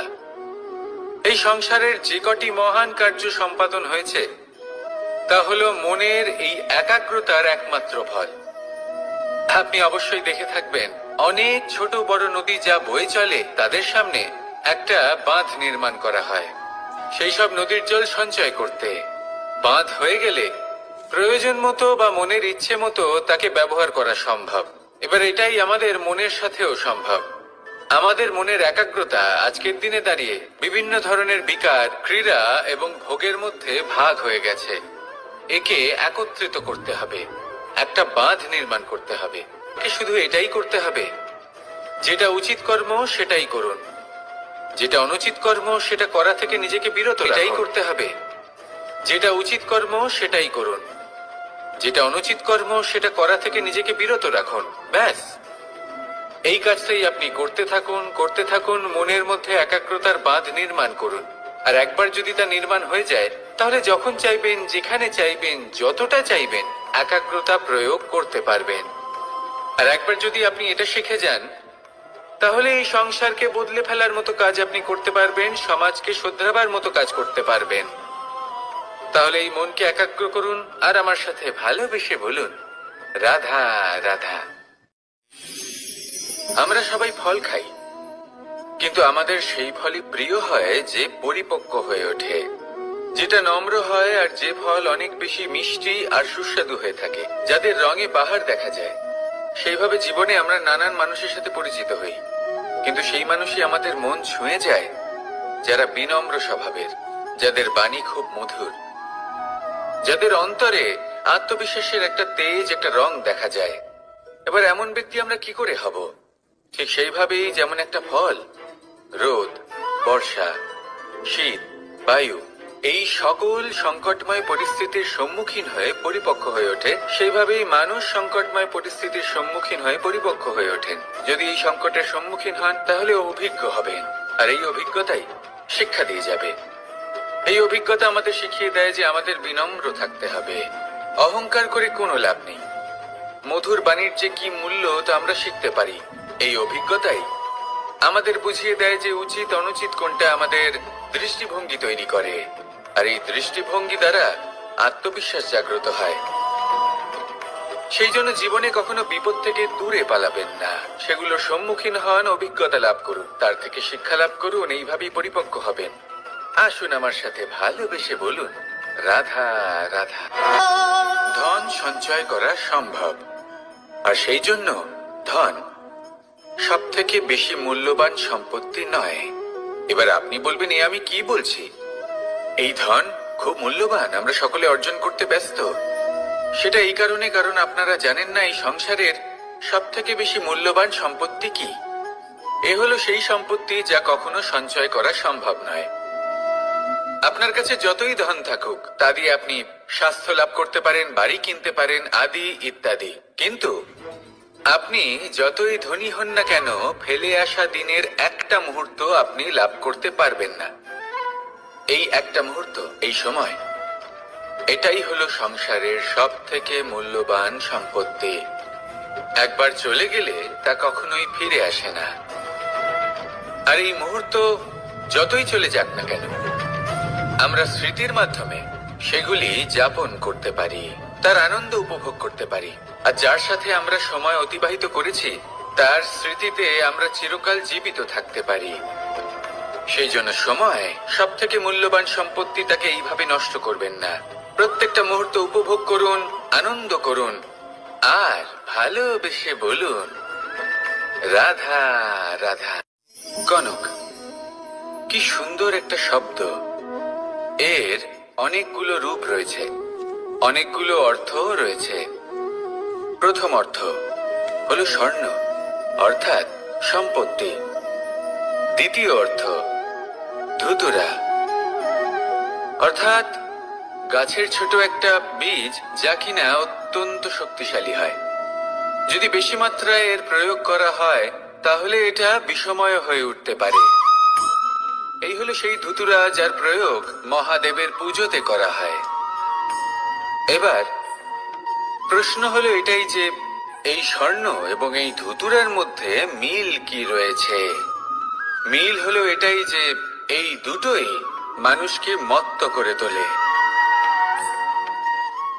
এই সংসারের যে কটি মহান কার্য সম্পাদন হয়েছে তা হল মনের এই একাগ্রতার একমাত্র ফল। আপনি অবশ্যই দেখে থাকবেন, অনেক ছোট বড় নদী যা বয়ে চলে তাদের সামনে একটা বাঁধ নির্মাণ করা হয় সেই সব নদীর জল সঞ্চয় করতে। বাঁধ হয়ে গেলে প্রয়োজন মতো বা মনের ইচ্ছে মতো তাকে ব্যবহার করা সম্ভব। এবার এটাই আমাদের মনের সাথেও সম্ভব। আমাদের মনের একাগ্রতা আজকের দিনে দাঁড়িয়ে বিভিন্ন ধরনের বিকার, ক্রীড়া এবং ভোগের মধ্যে ভাগ হয়ে গেছে। একে একত্রিত করতে হবে, একটা বাঁধ নির্মাণ করতে হবে। শুধু এটাই করতে হবে, যেটা উচিত কর্ম সেটাই করুন, যেটা অনুচিত কর্ম সেটা করা থেকে নিজেকে বিরত রাখুন। এটাই করতে হবে, যেটা উচিত কর্ম সেটাই করুন, যেটা অনুচিত কর্ম সেটা করা থেকে নিজেকে বিরত রাখুন। ব্যাস, এই কাজটাই আপনি করতে থাকুন, করতে থাকুন। মনের মধ্যে একাগ্রতার বাঁধ নির্মাণ করুন। আর একবার যদি তা নির্মাণ হয়ে যায় তাহলে যখন চাইবেন, যেখানে চাইবেন, যতটা চাইবেন একাগ্রতা প্রয়োগ করতে পারবেন। আর একবার যদি আপনি এটা শিখে যান তাহলে এই সংসারকে বদলে ফেলার মতো কাজ আপনি করতে পারবেন, সমাজকে শুধরাবার মতো কাজ করতে পারবেন। তাহলে এই মনকে একাগ্র করুন আর আমার সাথে ভালোবেসে বলুন, রাধা রাধা। আমরা সবাই ফল খাই, কিন্তু আমাদের সেই ফলই প্রিয় হয় যে পরিপক্ক হয়ে ওঠে, যেটা নম্র হয়, আর যে ফল অনেক বেশি মিষ্টি আর সুস্বাদু হয়ে থাকে, যাদের রঙে বাহার দেখা যায়। সেইভাবে জীবনে আমরা নানান মানুষের সাথে পরিচিত হই, কিন্তু সেই মানুষই আমাদের মন ছুঁয়ে যায় যারা বিনম্র স্বভাবের, যাদের বাণী খুব মধুর, যাদের অন্তরে আত্মবিশ্বাসের একটা তেজ, একটা রং দেখা যায়। এবার এমন ব্যক্তি আমরা কি করে হব? ঠিক সেইভাবেই যেমন একটা ফল রোদ, বর্ষা, শীত, বায়ু এই সকল সংকটময় পরিস্থিতির সম্মুখীন হয়ে পরিপক্ক হয়ে ওঠে, সেইভাবেই মানুষ সংকটময় পরিস্থিতির সম্মুখীন হয়ে পরিপক্ক হয়ে ওঠেন। যদি এই সংকটের সম্মুখীন হন তাহলে অভিজ্ঞ হবেন, আর এই অভিজ্ঞতাই শিক্ষা দিয়ে যাবে। এই অভিজ্ঞতা আমাদের শিখিয়ে দেয় যে আমাদের বিনম্র থাকতে হবে। অহংকার করে কোনো লাভ নেই। মধুর বাণীর যে কি মূল্য তা আমরা শিখতে পারি। এই অভিজ্ঞতাই আমাদের বুঝিয়ে দেয় যে উচিত অনুচিত কোনটা আমাদের দৃষ্টিভঙ্গি তৈরি করে, আর এই দৃষ্টিভঙ্গি দ্বারা আত্মবিশ্বাস জাগ্রত হয়। সেই জন্য জীবনে কখনো বিপদ থেকে দূরে পালাবেন না, সেগুলোর সম্মুখীন হন, অভিজ্ঞতা লাভ করুন, তার থেকে শিক্ষা লাভ করুন, এইভাবেই পরিপক্ক হবেন। আসুন আমার সাথে ভালোবেসে বলুন, রাধা রাধা। ধন সঞ্চয় করা সম্ভব, আর সেই জন্য ধন সব থেকে বেশি মূল্যবান সম্পত্তি নয়। এবার আপনি বলবেন, এ আমি কি বলছি? এই ধন খুব মূল্যবান, আমরা সকলে অর্জন করতে ব্যস্ত। সেটা এই কারণে, কারণ আপনারা জানেন না এই সংসারের সব থেকে বেশি মূল্যবান সম্পত্তি কি। এ হলো সেই সম্পত্তি যা কখনো সঞ্চয় করা সম্ভব নয়। আপনার কাছে যতই ধন থাকুক তা দিয়ে আপনি স্বাস্থ্য লাভ করতে পারেন, বাড়ি কিনতে পারেন, আদি ইত্যাদি, কিন্তু আপনি যতই ধনী হন না কেন, ফেলে আসা দিনের একটা মুহূর্ত আপনি লাভ করতে পারবেন না। এই একটা মুহূর্ত, এই সময়, এটাই হলো সংসারের সব থেকে মূল্যবান সম্পত্তি। একবার চলে গেলে তা কখনোই ফিরে আসে না। আর এই মুহূর্ত যতই চলে যাক না কেন, আমরা স্মৃতির মাধ্যমে সেগুলি যাপন করতে পারি, তার আনন্দ উপভোগ করতে পারি। আর যার সাথে আমরা সময় অতিবাহিত করেছি তার স্মৃতিতে আমরা চিরকাল জীবিত থাকতে পারি। সেই জন্য সময় সব থেকে মূল্যবান সম্পত্তি, তাকে এইভাবে নষ্ট করবেন না। প্রত্যেকটা মুহূর্ত উপভোগ করুন, আনন্দ করুন, আর ভালোবেসে বলুন, রাধা রাধা। কনক, কি সুন্দর একটা শব্দ। এর অনেকগুলো রূপ রয়েছে, অনেকগুলো অর্থও রয়েছে। প্রথম অর্থ হলো স্বর্ণ, অর্থাৎ সম্পত্তি। দ্বিতীয় অর্থ ধুতুরা, অর্থাৎ গাছের ছোট একটা বীজ, যা কিনা অত্যন্ত শক্তিশালী হয়। যদি বেশি মাত্রায় এর প্রয়োগ করা হয় তাহলে এটা বিষময় হয়ে উঠতে পারে। এই হলো সেই ধুতুরা যার প্রয়োগ মহাদেবের পুজোতে করা হয়। এবার প্রশ্ন হলো এটাই যে এই স্বর্ণ এবং এই ধুতুরার মধ্যে মিল কি রয়েছে। মিল হলো এটাই যে এই দুটোই মানুষকে মত্ত করে তোলে।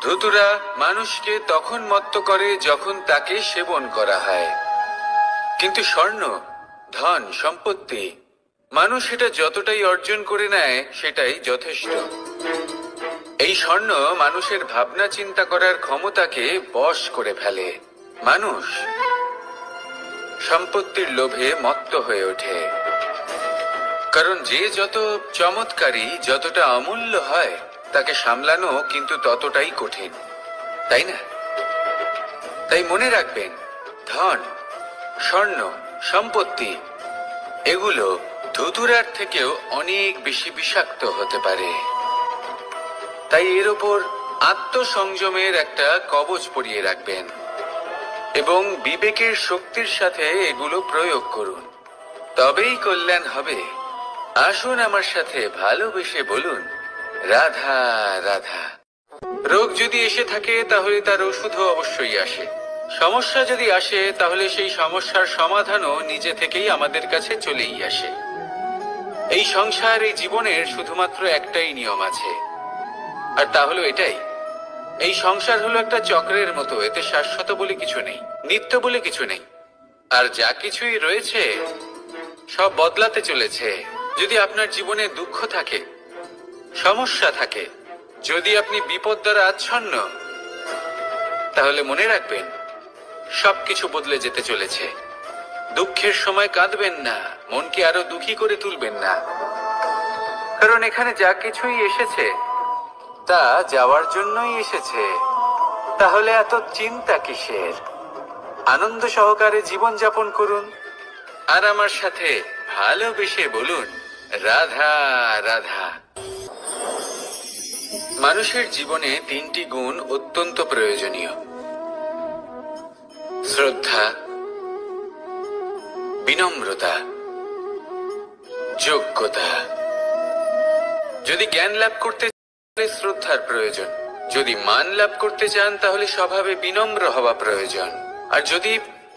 ধুতুরা মানুষকে তখন মত্ত করে যখন তাকে সেবন করা হয়, কিন্তু স্বর্ণ, ধন, সম্পত্তি, মানুষ এটা যতটাই অর্জন করে নেয় সেটাই যথেষ্ট। এই স্বর্ণ মানুষের ভাবনা চিন্তা করার ক্ষমতাকে বশ করে ফেলে। মানুষ সম্পত্তির লোভে মত্ত হয়ে ওঠে, কারণ যে যত চমৎকারী, যতটা অমূল্য হয় তাকে সামলানো কিন্তু ততটাই কঠিন, তাই না? তাই মনে রাখবেন, ধন, স্বর্ণ, সম্পত্তি এগুলো ধুতুরার থেকেও অনেক বেশি বিষাক্ত হতে পারে। তাই এর ওপর আত্মসংযমের একটা কবচ পরিয়ে রাখবেন এবং বিবেকের শক্তির সাথে এগুলো প্রয়োগ করুন, তবেই কল্যাণ হবে। আসুন আমার সাথে ভালোবেসে বলুন, রাধা রাধা। রোগ যদি এসে থাকে তাহলে তার ওষুধও অবশ্যই আসে। সমস্যা যদি আসে তাহলে সেই সমস্যার সমাধানও নিজে থেকেই আমাদের কাছে চলেই আসে। এই সংসার, এই জীবনের শুধুমাত্র একটাই নিয়ম আছে, আর তা হলো এটাই, এই সংসার হলো একটা চক্রের মতো। এতে শাশ্বত বলে কিছু নেই, নিত্য বলে কিছু নেই, আর যা কিছুই রয়েছে সব বদলাতে চলেছে। যদি আপনার জীবনে দুঃখ থাকে, সমস্যা থাকে, যদি আপনি বিপদ দ্বারা আচ্ছন্ন, তাহলে মনে রাখবেন সবকিছু বদলে যেতে চলেছে। দুঃখের সময় কাঁদবেন না, মনকে আরো দুঃখী করে তুলবেন না, কারণ এখানে যা কিছুই এসেছে তা যাওয়ার জন্যই এসেছে। তাহলে এত চিন্তা কিসের? আনন্দ সহকারে জীবন যাপন করুন, আর আমার সাথে ভালোবেসে বলুন, রাধা রাধা। মানুষের জীবনে তিনটি গুণ অত্যন্ত প্রয়োজনীয়: শ্রদ্ধা, বিনম্রতা, যোগ্যতা। যদি জ্ঞান লাভ করতে চান শ্রদ্ধার প্রয়োজন, যদি মান লাভ করতে চান তাহলে স্বভাবে বিনম্র হওয়া প্রয়োজন, আর যদি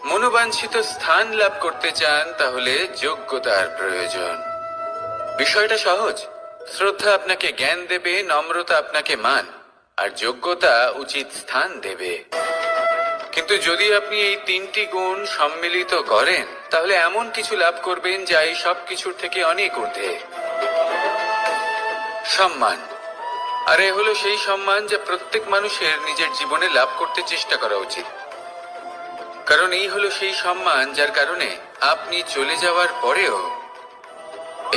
মনোবাঞ্ছিত স্থান লাভ করতে চান তাহলে যোগ্যতার প্রয়োজন। বিষয়টা সহজ। শ্রদ্ধা আপনাকে জ্ঞান দেবে, নম্রতা আপনাকে মান, আর যোগ্যতা উচিত স্থান দেবে। কিন্তু যদি আপনি এই তিনটি গুণ সম্মিলিত করেন তাহলে এমন কিছু লাভ করবেন যা এই সব কিছুর থেকে অনেক ঊর্ধ্বে। সম্মান। আর এ হলো সেই সম্মান যা প্রত্যেক মানুষের নিজের জীবনে লাভ করতে চেষ্টা করা উচিত। কারণ এই হলো সেই সম্মান যার কারণে আপনি চলে যাওয়ার পরেও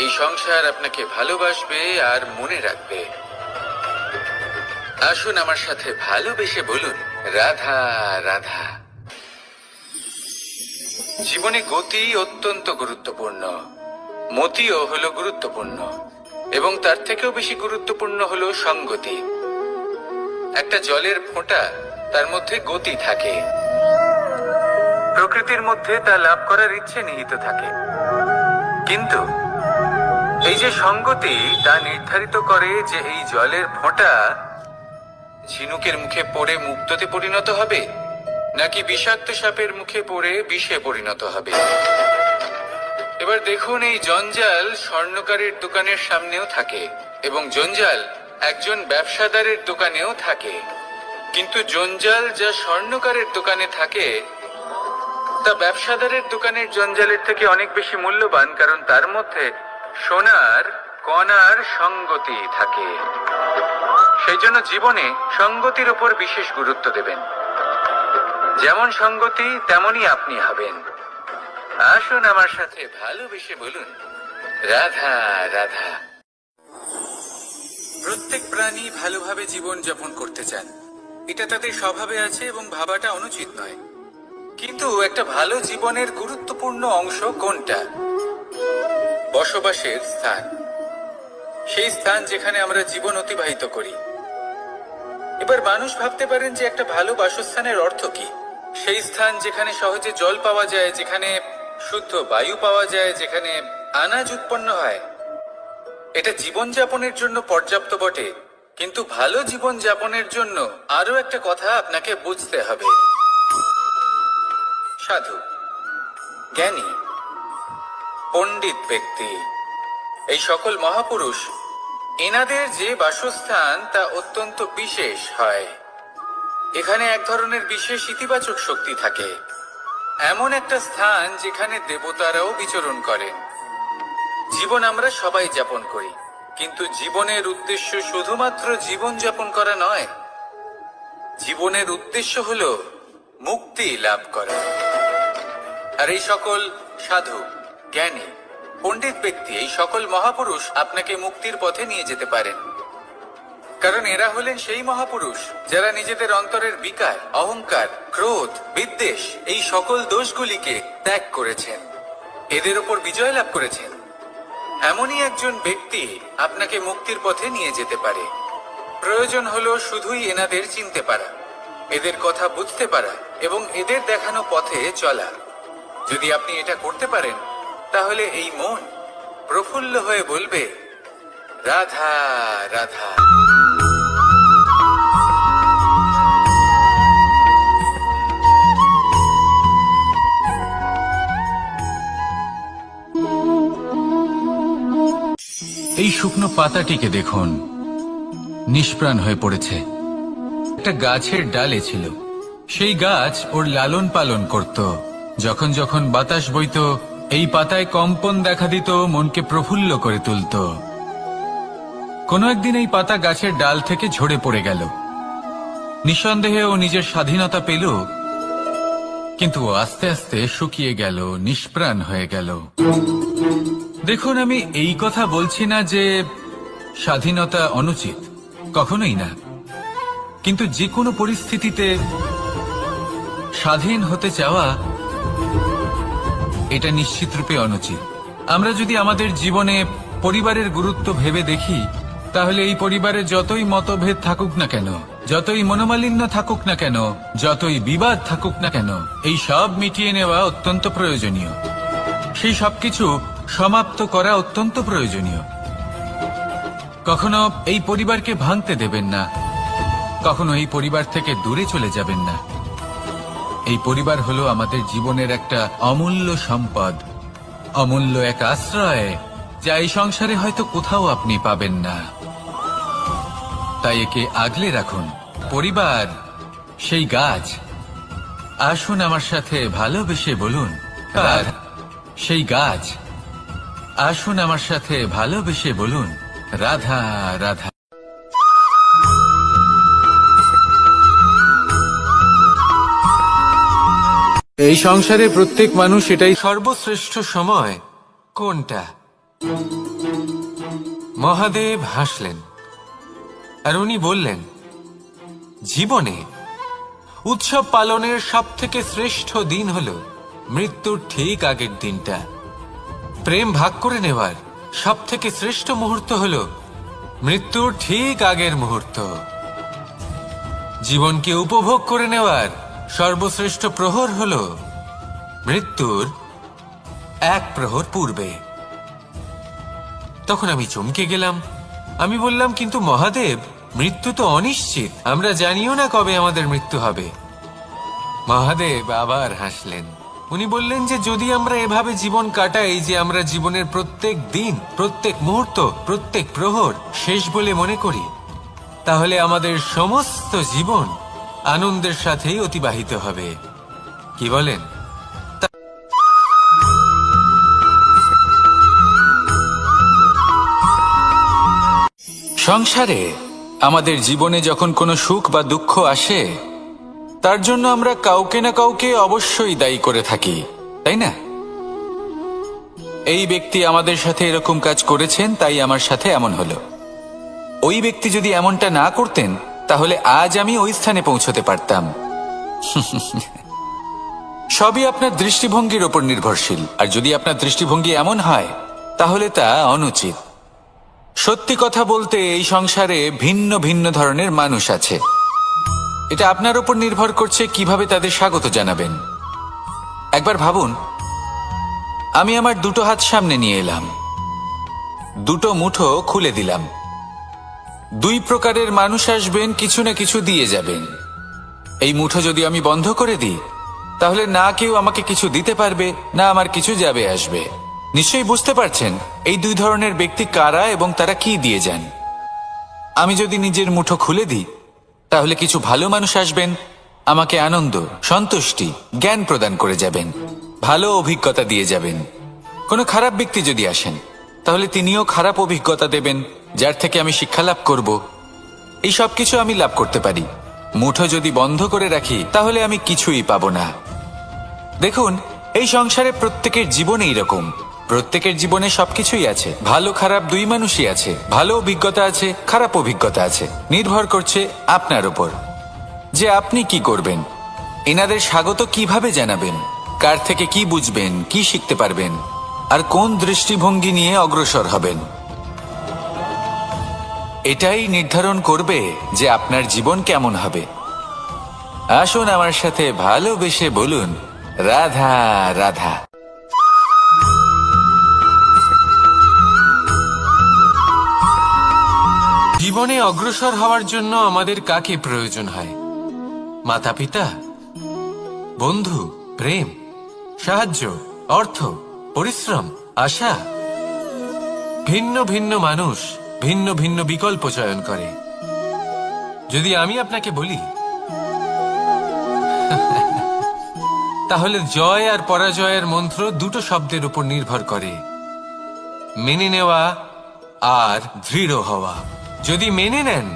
এই সংসার আপনাকে ভালোবাসবে আর মনে রাখবে। আসুন আমার সাথে ভালোবেসে বলুন, রাধা রাধা। জীবনে গতি অত্যন্ত গুরুত্বপূর্ণ, মতিও হলো গুরুত্বপূর্ণ, এবং তার থেকেও বেশি গুরুত্বপূর্ণ হলো সঙ্গতি। একটা জলের ফোঁটা, তার মধ্যে গতি থাকে, প্রকৃতির মধ্যে তা লাভ করার ইচ্ছে নিহিত থাকে। কিন্তু এই যে সঙ্গতি, তা নির্ধারিত করে যে এই জলের ফোঁটা ঝিনুকের মুখে পড়ে মুক্ততে পরিণত হবে নাকি বিষাক্ত সাপের মুখে পড়ে বিষে পরিণত হবে। এবার দেখুন, এই জঞ্জাল স্বর্ণকারের দোকানের সামনেও থাকে এবং জঞ্জাল একজন ব্যবসাদারের দোকানেও থাকে। কিন্তু জঞ্জাল যা স্বর্ণকারের দোকানে থাকে তা ব্যবসাদারের দোকানের জঞ্জালের থেকে অনেক বেশি মূল্যবান, কারণ তার মধ্যে সোনার কণার সঙ্গতি থাকে। সেই জন্য জীবনে সঙ্গতির উপর বিশেষ গুরুত্ব দেবেন। যেমন সঙ্গতি তেমনই আপনি হবেন। আসুন আমার সাথে ভালোবেসে বলুন, রাধা রাধা। প্রত্যেক প্রাণী ভালোভাবে জীবন যাপন করতে চান, এটা তাদের স্বভাবে আছে এবং ভাবাটা অনুচিত নয়। কিন্তু একটা ভালো জীবনের গুরুত্বপূর্ণ অংশ কোনটা? বসবাসের স্থান। সেই স্থান যেখানে আমরা জীবন অতিবাহিত করি। এবার মানুষ ভাবতে পারেন যে একটা ভালো বাসস্থানের অর্থ কি? সেই স্থান যেখানে সহজে জল পাওয়া যায়, যেখানে শুদ্ধ বায়ু পাওয়া যায়, যেখানে আনাজ উৎপন্ন হয়। এটা জীবনযাপনের জন্য পর্যাপ্ত বটে, কিন্তু ভালো জীবন যাপনের জন্য আরো একটা কথা আপনাকে বুঝতে হবে। সাধু, জ্ঞানী, পণ্ডিত ব্যক্তি, এই সকল মহাপুরুষ, এনাদের যে বাসস্থান তা অত্যন্ত বিশেষ হয়। এখানে এক ধরনের বিশেষ ইতিবাচক শক্তি থাকে। এমন একটা স্থান যেখানে দেবতারাও বিচরণ করেন। জীবন আমরা সবাই যাপন করি, কিন্তু জীবনের উদ্দেশ্য শুধুমাত্র জীবন যাপন করা নয়। জীবনের উদ্দেশ্য হলো মুক্তি লাভ করা। আর এই সকল সাধু, জ্ঞানী, পণ্ডিত ব্যক্তি, এই সকল মহাপুরুষ আপনাকে মুক্তির পথে নিয়ে যেতে পারেন। কারণ এরা হলেন সেই মহাপুরুষ যারা নিজেদের অন্তরের বিকার, অহংকার, ক্রোধ, বিদ্বেষ, এই সকল দোষগুলিকে ত্যাগ করেছেন, এদের ওপর বিজয় লাভ করেছেন। এমনই একজন ব্যক্তি আপনাকে মুক্তির পথে নিয়ে যেতে পারে। প্রয়োজন হলো শুধুই এনাদের চিনতে পারা, এদের কথা বুঝতে পারা এবং এদের দেখানো পথে চলা। যদি আপনি এটা করতে পারেন তাহলে এই মন প্রফুল্ল হয়ে বলবে, রাধা রাধা। এই শুকনো পাতাটিকে দেখুন, নিষ্প্রাণ হয়ে পড়েছে। একটা গাছের ডালে ছিল, সেই গাছ ওর লালন পালন করত। যখন যখন বাতাস বইত, এই পাতায় কম্পন দেখা দিত, মনকে প্রফুল্ল করে তুলত। কোনো একদিন এই পাতা গাছের ডাল থেকে ঝরে পড়ে গেল। নিঃসন্দেহে ও নিজের স্বাধীনতা পেল, কিন্তু আস্তে আস্তে শুকিয়ে গেল, নিষ্প্রাণ হয়ে গেল। দেখুন, আমি এই কথা বলছি না যে স্বাধীনতা অনুচিত, কখনোই না। কিন্তু যে কোনো পরিস্থিতিতে স্বাধীন হতে চাওয়া এটা নিশ্চিতরূপে অনুচিত। আমরা যদি আমাদের জীবনে পরিবারের গুরুত্ব ভেবে দেখি, তাহলে এই পরিবারে যতই মতভেদ থাকুক না কেন, যতই মনোমালিন্য থাকুক না কেন, যতই বিবাদ থাকুক না কেন, এই সব মিটিয়ে নেওয়া অত্যন্ত প্রয়োজনীয়। সেই সবকিছু সমাপ্ত করা অত্যন্ত প্রয়োজনীয়। কখনো এই পরিবারকে ভাঙতে দেবেন না, কখনো এই পরিবার থেকে দূরে চলে যাবেন না। এই পরিবার হলো আমাদের জীবনের একটা অমূল্য সম্পদ, অমূল্য এক আশ্রয়, যা এই সংসারে হয়তো কোথাও আপনি পাবেন না। তাই একে আগলে রাখুন। পরিবার সেই গাছ আসুন আমার সাথে ভালোবেসে বলুন রাধা। সেই গাছ, আসুন আমার সাথে ভালোবেসে বলুন রাধা রাধা। এই সংসারে প্রত্যেক মানুষ এটাই সর্বশ্রেষ্ঠ সময় কোনটা? মহাদেব হাসলেন আর উনি বললেন, জীবনে উৎসব পালনের সবথেকে শ্রেষ্ঠ দিন হল মৃত্যুর ঠিক আগের দিনটা। প্রেম ভাগ করে নেওয়ার সবথেকে শ্রেষ্ঠ মুহূর্ত হল মৃত্যুর ঠিক আগের মুহূর্ত। জীবনকে উপভোগ করে নেওয়ার সর্বশ্রেষ্ঠ প্রহর হল মৃত্যুর এক প্রহর পূর্বে। তখন আমি চমকে গেলাম। আমি বললাম, কিন্তু মহাদেব, মৃত্যু তো অনিশ্চিত, আমরা জানিও না কবে আমাদের মৃত্যু হবে। মহাদেব আবার হাসলেন। উনি বললেন যে যদি আমরা এভাবে জীবন কাটাই যে আমরা জীবনের প্রত্যেক দিন, প্রত্যেক মুহূর্ত, প্রত্যেক প্রহর শেষ বলে মনে করি, তাহলে আমাদের সমস্ত জীবন আনন্দের সাথেই অতিবাহিত হবে। কি বলেন? সংসারে আমাদের জীবনে যখন কোনো সুখ বা দুঃখ আসে, তার জন্য আমরা কাউকে না কাউকে অবশ্যই দায়ী করে থাকি, তাই না? এই ব্যক্তি আমাদের সাথে এরকম কাজ করেছেন, তাই আমার সাথে এমন হলো। ওই ব্যক্তি যদি এমনটা না করতেন, তাহলে আজ আমি ওই স্থানে পৌঁছতে পারতাম। সবই আপনার দৃষ্টিভঙ্গির ওপর নির্ভরশীল, আর যদি আপনার দৃষ্টিভঙ্গি এমন হয়, তাহলে তা অনুচিত। সত্যি কথা বলতে, এই সংসারে ভিন্ন ভিন্ন ধরনের মানুষ আছে। এটা আপনার উপর নির্ভর করছে কিভাবে তাদের স্বাগত জানাবেন। একবার ভাবুন, আমি আমার দুটো হাত সামনে নিয়ে এলাম, দুটো মুঠো খুলে দিলাম। দুই প্রকারের মানুষ আসবেন, কিছু না কিছু দিয়ে যাবেন। এই মুঠো যদি আমি বন্ধ করে দিই, তাহলে না কেউ আমাকে কিছু দিতে পারবে, না আমার কিছু যাবে আসবে। নিশ্চয়ই বুঝতে পারছেন এই দুই ধরনের ব্যক্তি কারা এবং তারা কি দিয়ে যান। আমি যদি নিজের মুঠো খুলে দিই, তাহলে কিছু ভালো মানুষ আসবেন, আমাকে আনন্দ, সন্তুষ্টি, জ্ঞান প্রদান করে যাবেন, ভালো অভিজ্ঞতা দিয়ে যাবেন। কোনো খারাপ ব্যক্তি যদি আসেন, তাহলে তিনিও খারাপ অভিজ্ঞতা দেবেন, যার থেকে আমি শিক্ষা লাভ করব। এই সব কিছু আমি লাভ করতে পারি। মুঠো যদি বন্ধ করে রাখি, তাহলে আমি কিছুই পাবো না। দেখুন, এই সংসারে প্রত্যেকের জীবনে এইরকম। প্রত্যেকের জীবনে সবকিছুই আছে, ভালো খারাপ দুই মানুষই আছে, ভালো অভিজ্ঞতা আছে, খারাপ অভিজ্ঞতা আছে। নির্ভর করছে আপনার উপর যে আপনি কি করবেন, এনাদের স্বাগত কিভাবে জানাবেন, কার থেকে কি বুঝবেন, কি শিখতে পারবেন, আর কোন দৃষ্টিভঙ্গি নিয়ে অগ্রসর হবেন। এটাই নির্ধারণ করবে যে আপনার জীবন কেমন হবে। আসুন আমার সাথে ভালোবেসে বলুন রাধা রাধা। জীবনে অগ্রসর হওয়ার জন্য আমাদের কাকে প্রয়োজন হয়? মাতা পিতা, বন্ধু, প্রেম, সাহায্য, অর্থ, পরিশ্রম, আশা। ভিন্ন ভিন্ন মানুষ ভিন্ন ভিন্ন বিকল্প চয়ন করে। যদি আমি আপনাকে বলি, তাহলে জয় আর পরাজয়ের মন্ত্র দুটো শব্দের উপর নির্ভর করে, মেনে নেওয়া আর দৃঢ় হওয়া। যদি মেনে নেন,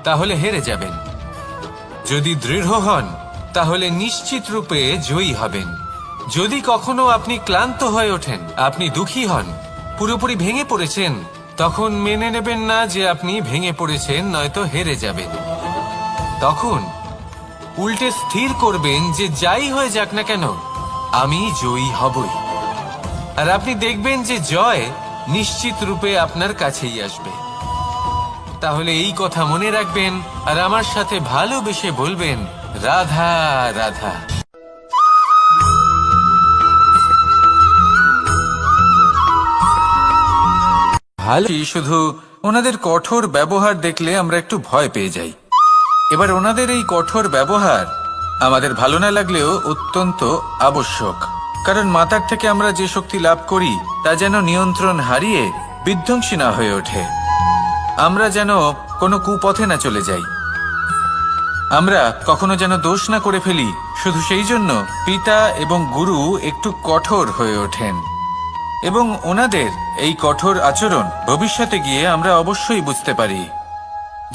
তাহলে হেরে যাবেন। যদি দৃঢ় হন, তাহলে নিশ্চিত রূপে জয়ী হবেন। যদি কখনো আপনি ক্লান্ত হয়ে ওঠেন, আপনি দুঃখী হন, পুরোপুরি ভেঙে পড়েছেন, তখন মেনে নেবেন না যে আপনি ভেঙে পড়েছেন, নয়তো হেরে যাবেন। তখন উল্টে স্থির করবেন যে যাই হয়ে যাক না কেন, আমি জয়ী হবই। আর আপনি দেখবেন যে জয় নিশ্চিত রূপে আপনার কাছেই আসবে। তাহলে এই কথা মনে রাখবেন আর আমার সাথে ভালোবেসে বলবেন রাধা রাধা। ভালো, শুধু ওনাদের কঠোর ব্যবহার দেখলে আমরা একটু ভয় পেয়ে যাই। এবার ওনাদের এই কঠোর ব্যবহার আমাদের ভালো না লাগলেও অত্যন্ত আবশ্যক, কারণ মাতার থেকে আমরা যে শক্তি লাভ করি তা যেন নিয়ন্ত্রণ হারিয়ে বিধ্বংসী না হয়ে ওঠে। আমরা যেন কোনো কুপথে না চলে যাই, আমরা কখনো যেন দোষ না করে ফেলি শুধু সেই জন্য পিতা এবং গুরু একটু কঠোর হয়ে ওঠেন, এবং ওনাদের এই কঠোর আচরণ ভবিষ্যতে গিয়ে আমরা অবশ্যই বুঝতে পারি।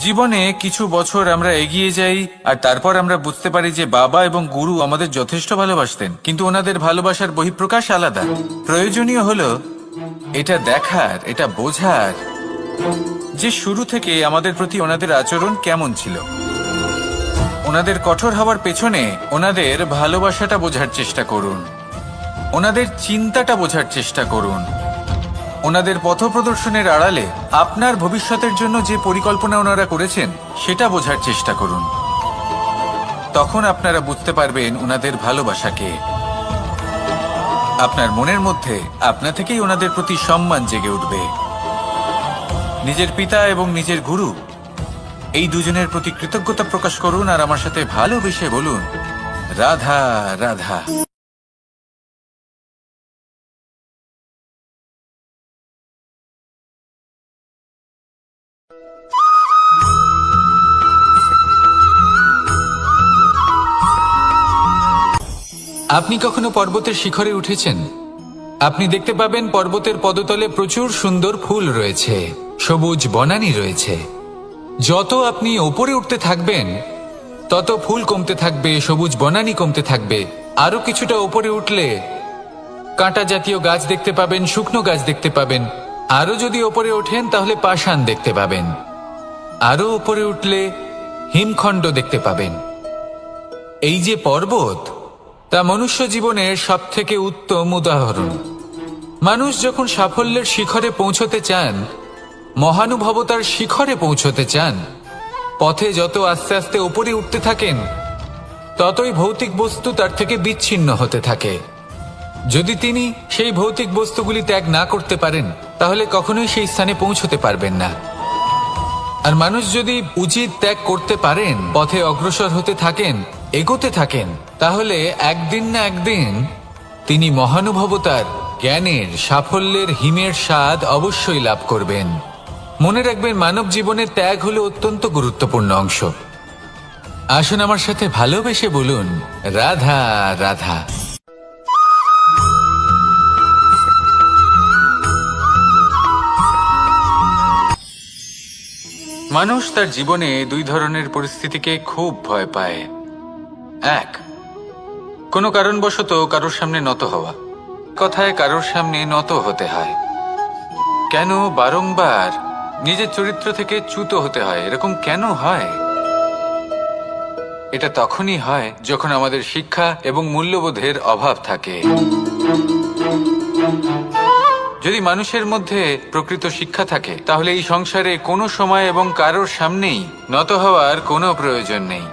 জীবনে কিছু বছর আমরা এগিয়ে যাই আর তারপর আমরা বুঝতে পারি যে বাবা এবং গুরু আমাদের যথেষ্ট ভালোবাসতেন, কিন্তু ওনাদের ভালোবাসার বহিঃপ্রকাশ আলাদা। প্রয়োজনীয় হলো এটা দেখার, এটা বোঝার যে শুরু থেকে আমাদের প্রতি ওনাদের আচরণ কেমন ছিল। ওনাদের কঠোর হওয়ার পেছনে ওনাদের ভালোবাসাটা বোঝার চেষ্টা করুন, ওনাদের চিন্তাটা বোঝার চেষ্টা করুন, ওনাদের পথপ্রদর্শনের আড়ালে আপনার ভবিষ্যতের জন্য যে পরিকল্পনা ওনারা করেছেন সেটা বোঝার চেষ্টা করুন। তখন আপনারা বুঝতে পারবেন ওনাদের ভালোবাসাকে। আপনার মনের মধ্যে আপনা থেকেই ওনাদের প্রতি সম্মান জেগে উঠবে। নিজের পিতা এবং নিজের গুরু এই দুজনের প্রতি কৃতজ্ঞতা প্রকাশ করুন আর আমার সাথে ভালোবেসে বলুন, রাধা রাধা। আপনি কখনো পর্বতের শিখরে উঠেছেন? আপনি দেখতে পাবেন পর্বতের পদতলে প্রচুর সুন্দর ফুল রয়েছে, সবুজ বনানী রয়েছে। যত আপনি ওপরে উঠতে থাকবেন তত ফুল কমতে থাকবে, সবুজ বনানী কমতে থাকবে। আরো কিছুটা ওপরে উঠলে কাঁটা জাতীয় গাছ দেখতে পাবেন, শুকনো গাছ দেখতে পাবেন। আরো যদি ওপরে ওঠেন তাহলে পাষাণ দেখতে পাবেন। আরো ওপরে উঠলে হিমখণ্ড দেখতে পাবেন। এই যে পর্বত, তা মনুষ্য জীবনের সবথেকে উত্তম উদাহরণ। মানুষ যখন সাফল্যের শিখরে পৌঁছতে চান, মহানুভবতার শিখরে পৌঁছতে চান, পথে যত আস্তে আস্তে উপরে উঠতে থাকেন ততই ভৌতিক বস্তু তার থেকে বিচ্ছিন্ন হতে থাকে। যদি তিনি সেই ভৌতিক বস্তুগুলি ত্যাগ না করতে পারেন তাহলে কখনোই সেই স্থানে পৌঁছতে পারবেন না। আর মানুষ যদি উচিত ত্যাগ করতে পারেন, পথে অগ্রসর হতে থাকেন, এগোতে থাকেন, তাহলে একদিন না একদিন তিনি মহানুভবতার, জ্ঞানের, সাফল্যের হিমের স্বাদ অবশ্যই লাভ করবেন। মনে রাখবেন, মানব জীবনে ত্যাগ হলো অত্যন্ত গুরুত্বপূর্ণ অংশ। আসুন আমার সাথে ভালোবেসে বলুন, রাধা রাধা। মানুষ তার জীবনে দুই ধরনের পরিস্থিতিকে খুব ভয় পায়। এক, কোনো কারণবশত কারোর সামনে নত হওয়া। কথায় কারোর সামনে নত হতে হয়। কেন বারংবার নিজের চরিত্র থেকে চ্যুত হতে হয়? এরকম কেন হয়? এটা তখনই হয় যখন আমাদের শিক্ষা এবং মূল্যবোধের অভাব থাকে। যদি মানুষের মধ্যে প্রকৃত শিক্ষা থাকে তাহলে এই সংসারে কোনো সময় এবং কারোর সামনেই নত হওয়ার কোনো প্রয়োজন নেই।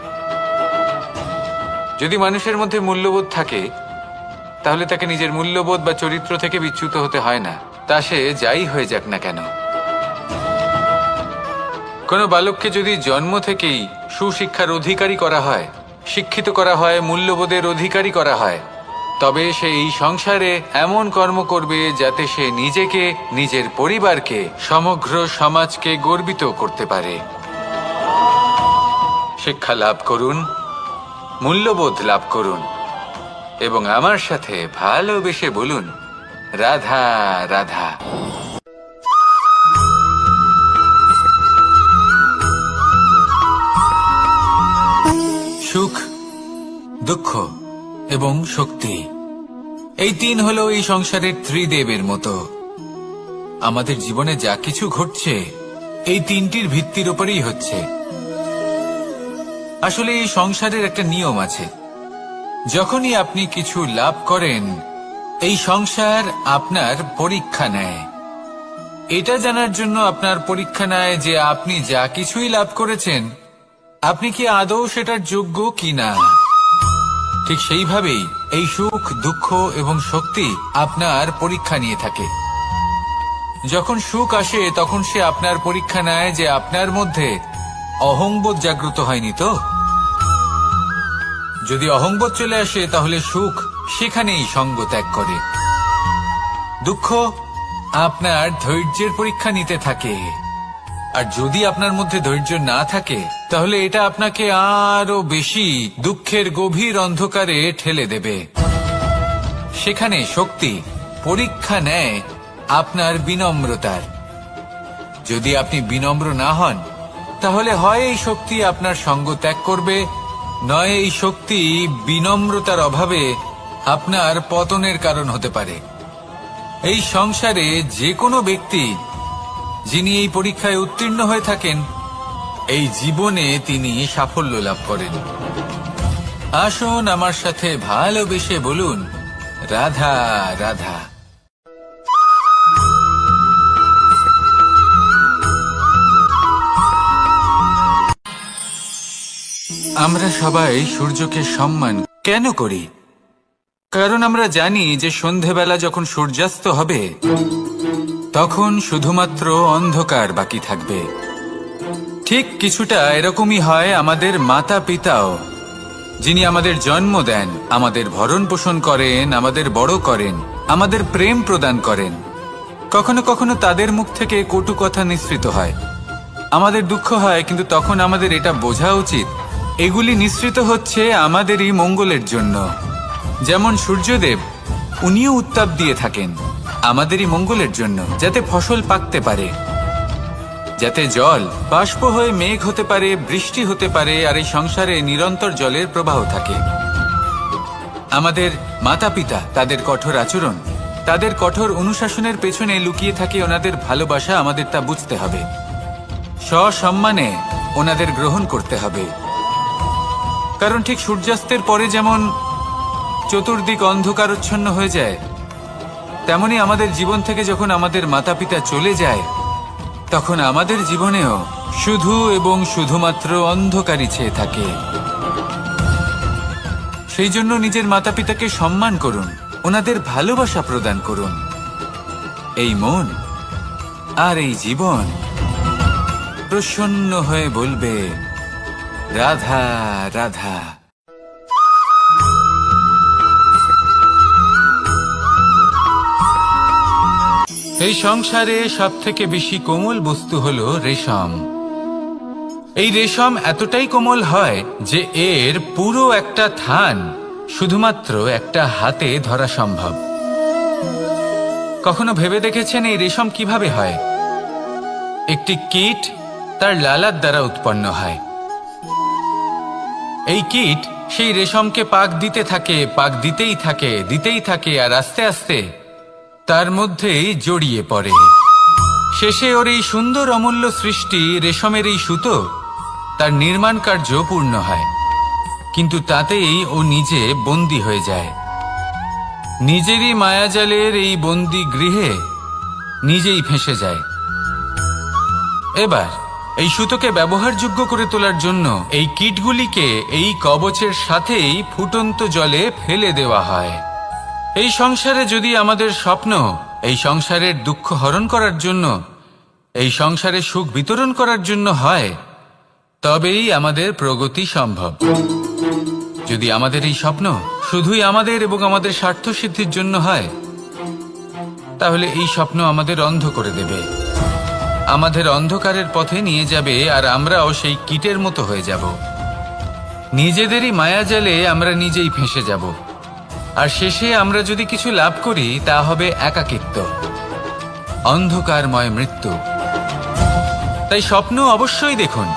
যদি মানুষের মধ্যে মূল্যবোধ থাকে তাহলে তাকে নিজের মূল্যবোধ বা চরিত্র থেকে বিচ্যুত হতে হয় না, তা সে যাই হয়ে যাক না কেন। কোনো বালককে যদি জন্ম থেকেই সুশিক্ষার অধিকারী করা হয়, শিক্ষিত করা হয়, মূল্যবোধের অধিকারী করা হয়, তবে সে এই সংসারে এমন কর্ম করবে যাতে সে নিজেকে, নিজের পরিবারকে, সমগ্র সমাজকে গর্বিত করতে পারে। শিক্ষা লাভ করুন, মূল্যবোধ লাভ করুন এবং আমার সাথে ভালোবেসে বলুন, রাধা রাধা। সুখ, দুঃখ এবং শক্তি, এই তিন হলো এই সংসারের ত্রিদেবের মতো। আমাদের জীবনে যা কিছু ঘটছে এই তিনটির ভিত্তির উপরেই হচ্ছে। আসলে এই সংসারের একটা নিয়ম আছে, যখনই আপনি কিছু লাভ করেন এই সংসার আপনার পরীক্ষা নেয়। এটা জানার জন্য আপনার পরীক্ষা নেয় যে আপনি যা কিছুই লাভ করেছেন আপনি কি আদৌ সেটার যোগ্য কিনা। ঠিক সেইভাবেই এই সুখ, দুঃখ এবং শক্তি আপনার পরীক্ষা নিয়ে থাকে। যখন সুখ আসে তখন সে আপনার পরীক্ষা নেয় যে আপনার মধ্যে অহংবোধ জাগ্রত হয়নি তো। যদি অহংবোধ চলে আসে তাহলে সুখ সেখানেই সঙ্গ ত্যাগ করে। দুঃখ আপনার ধৈর্যের পরীক্ষা নিতে থাকে। আর যদি আপনার মধ্যে ধৈর্য না থাকে তাহলে এটা আপনাকে আরো বেশি দুঃখের গভীর অন্ধকারে ঠেলে দেবে। সেখানে শক্তি পরীক্ষা নেয় আপনার বিনম্রতার। যদি আপনি বিনম্র না হন তাহলে হয় এই শক্তি আপনার সঙ্গ ত্যাগ করবে, নয় এই শক্তি বিনম্রতার অভাবে আপনার পতনের কারণ হতে পারে। এই সংসারে যে কোনো ব্যক্তি যিনি এই পরীক্ষায় উত্তীর্ণ হয়ে থাকেন, এই জীবনে তিনি সাফল্য লাভ করেন। আসুন আমার সাথে ভালোবেসে বলুন, রাধা রাধা। আমরা সবাই সূর্যকে সম্মান কেন করি? কারণ আমরা জানি যে সন্ধেবেলা যখন সূর্যাস্ত হবে তখন শুধুমাত্র অন্ধকার বাকি থাকবে। ঠিক কিছুটা এরকমই হয় আমাদের মাতা পিতাও, যিনি আমাদের জন্ম দেন, আমাদের ভরণ পোষণ করেন, আমাদের বড় করেন, আমাদের প্রেম প্রদান করেন। কখনো কখনো তাদের মুখ থেকে কটু কথা নিঃসৃত হয়, আমাদের দুঃখ হয়, কিন্তু তখন আমাদের এটা বোঝা উচিত এগুলি নিঃসৃত হচ্ছে আমাদেরই মঙ্গলের জন্য। যেমন সূর্যদেব, উনিও উত্তাপ দিয়ে থাকেন আমাদেরই মঙ্গলের জন্য, যাতে ফসল পাকতে পারে, যাতে জল বাষ্প হয়ে মেঘ হতে পারে, বৃষ্টি হতে পারে, আর এই সংসারে নিরন্তর জলের প্রবাহ থাকে। আমাদের মাতা পিতা, তাদের কঠোর আচরণ, তাদের কঠোর অনুশাসনের পেছনে লুকিয়ে থাকে ওনাদের ভালোবাসা। আমাদের তা বুঝতে হবে, সসম্মানে ওনাদের গ্রহণ করতে হবে। কারণ ঠিক সূর্যাস্তের পরে যেমন চতুর্দিক অন্ধকারচ্ছন্ন হয়ে যায়, তেমনি আমাদের জীবন থেকে যখন আমাদের মাতা পিতা চলে যায় তখন আমাদের জীবনেও শুধু এবং শুধুমাত্র অন্ধকারই ছেয়ে থাকে। সেই জন্য নিজের মাতা পিতাকে সম্মান করুন, ওনাদের ভালোবাসা প্রদান করুন। এই মন আর এই জীবন প্রসন্ন হয়ে বলবে, রাধা রাধা। এই সংসারে সব থেকে বেশি কোমল বস্তু হলো রেশম। এই রেশম এতটাই কোমল হয় যে এর পুরো একটা থান শুধুমাত্র একটা হাতে ধরা সম্ভব। কখনো ভেবে দেখেছেন এই রেশম কিভাবে হয়? একটি কীট তার লালার দ্বারা উৎপন্ন হয়। এই কীট সেই রেশমকে পাক দিতে থাকে, পাক দিতেই থাকে, দিতেই থাকে, আর আস্তে আস্তে তার মধ্যেই জড়িয়ে পড়ে। শেষে ওর এই সুন্দর অমূল্য সৃষ্টি রেশমের এই সুতো, তার নির্মাণ কার্য পূর্ণ হয়, কিন্তু তাতেই ও নিজে বন্দী হয়ে যায়। নিজেরই মায়াজালের এই বন্দী গৃহে নিজেই ফেঁসে যায়। এবার এই সুতোকে ব্যবহারযোগ্য করে তোলার জন্য এই কীটগুলিকে এই কবচের সাথেই ফুটন্ত জলে ফেলে দেওয়া হয়। এই সংসারে যদি আমাদের স্বপ্ন এই সংসারের দুঃখ হরণ করার জন্য, এই সংসারে সুখ বিতরণ করার জন্য হয়, তবেই আমাদের প্রগতি সম্ভব। যদি আমাদের এই স্বপ্ন শুধুই আমাদের এবং আমাদের স্বার্থ সিদ্ধির জন্য হয়, তাহলে এই স্বপ্ন আমাদের অন্ধ করে দেবে, আমাদের অন্ধকারের পথে নিয়ে যাবে, আর আমরাও সেই কীটের মতো হয়ে যাব। নিজেদেরই মায়াজালে আমরা নিজেই ফেঁসে যাব, আর শেষে আমরা যদি কিছু লাভ করি তা হবে একাকিত্ব, অন্ধকারময় মৃত্যু। তাই স্বপ্ন অবশ্যই দেখুন,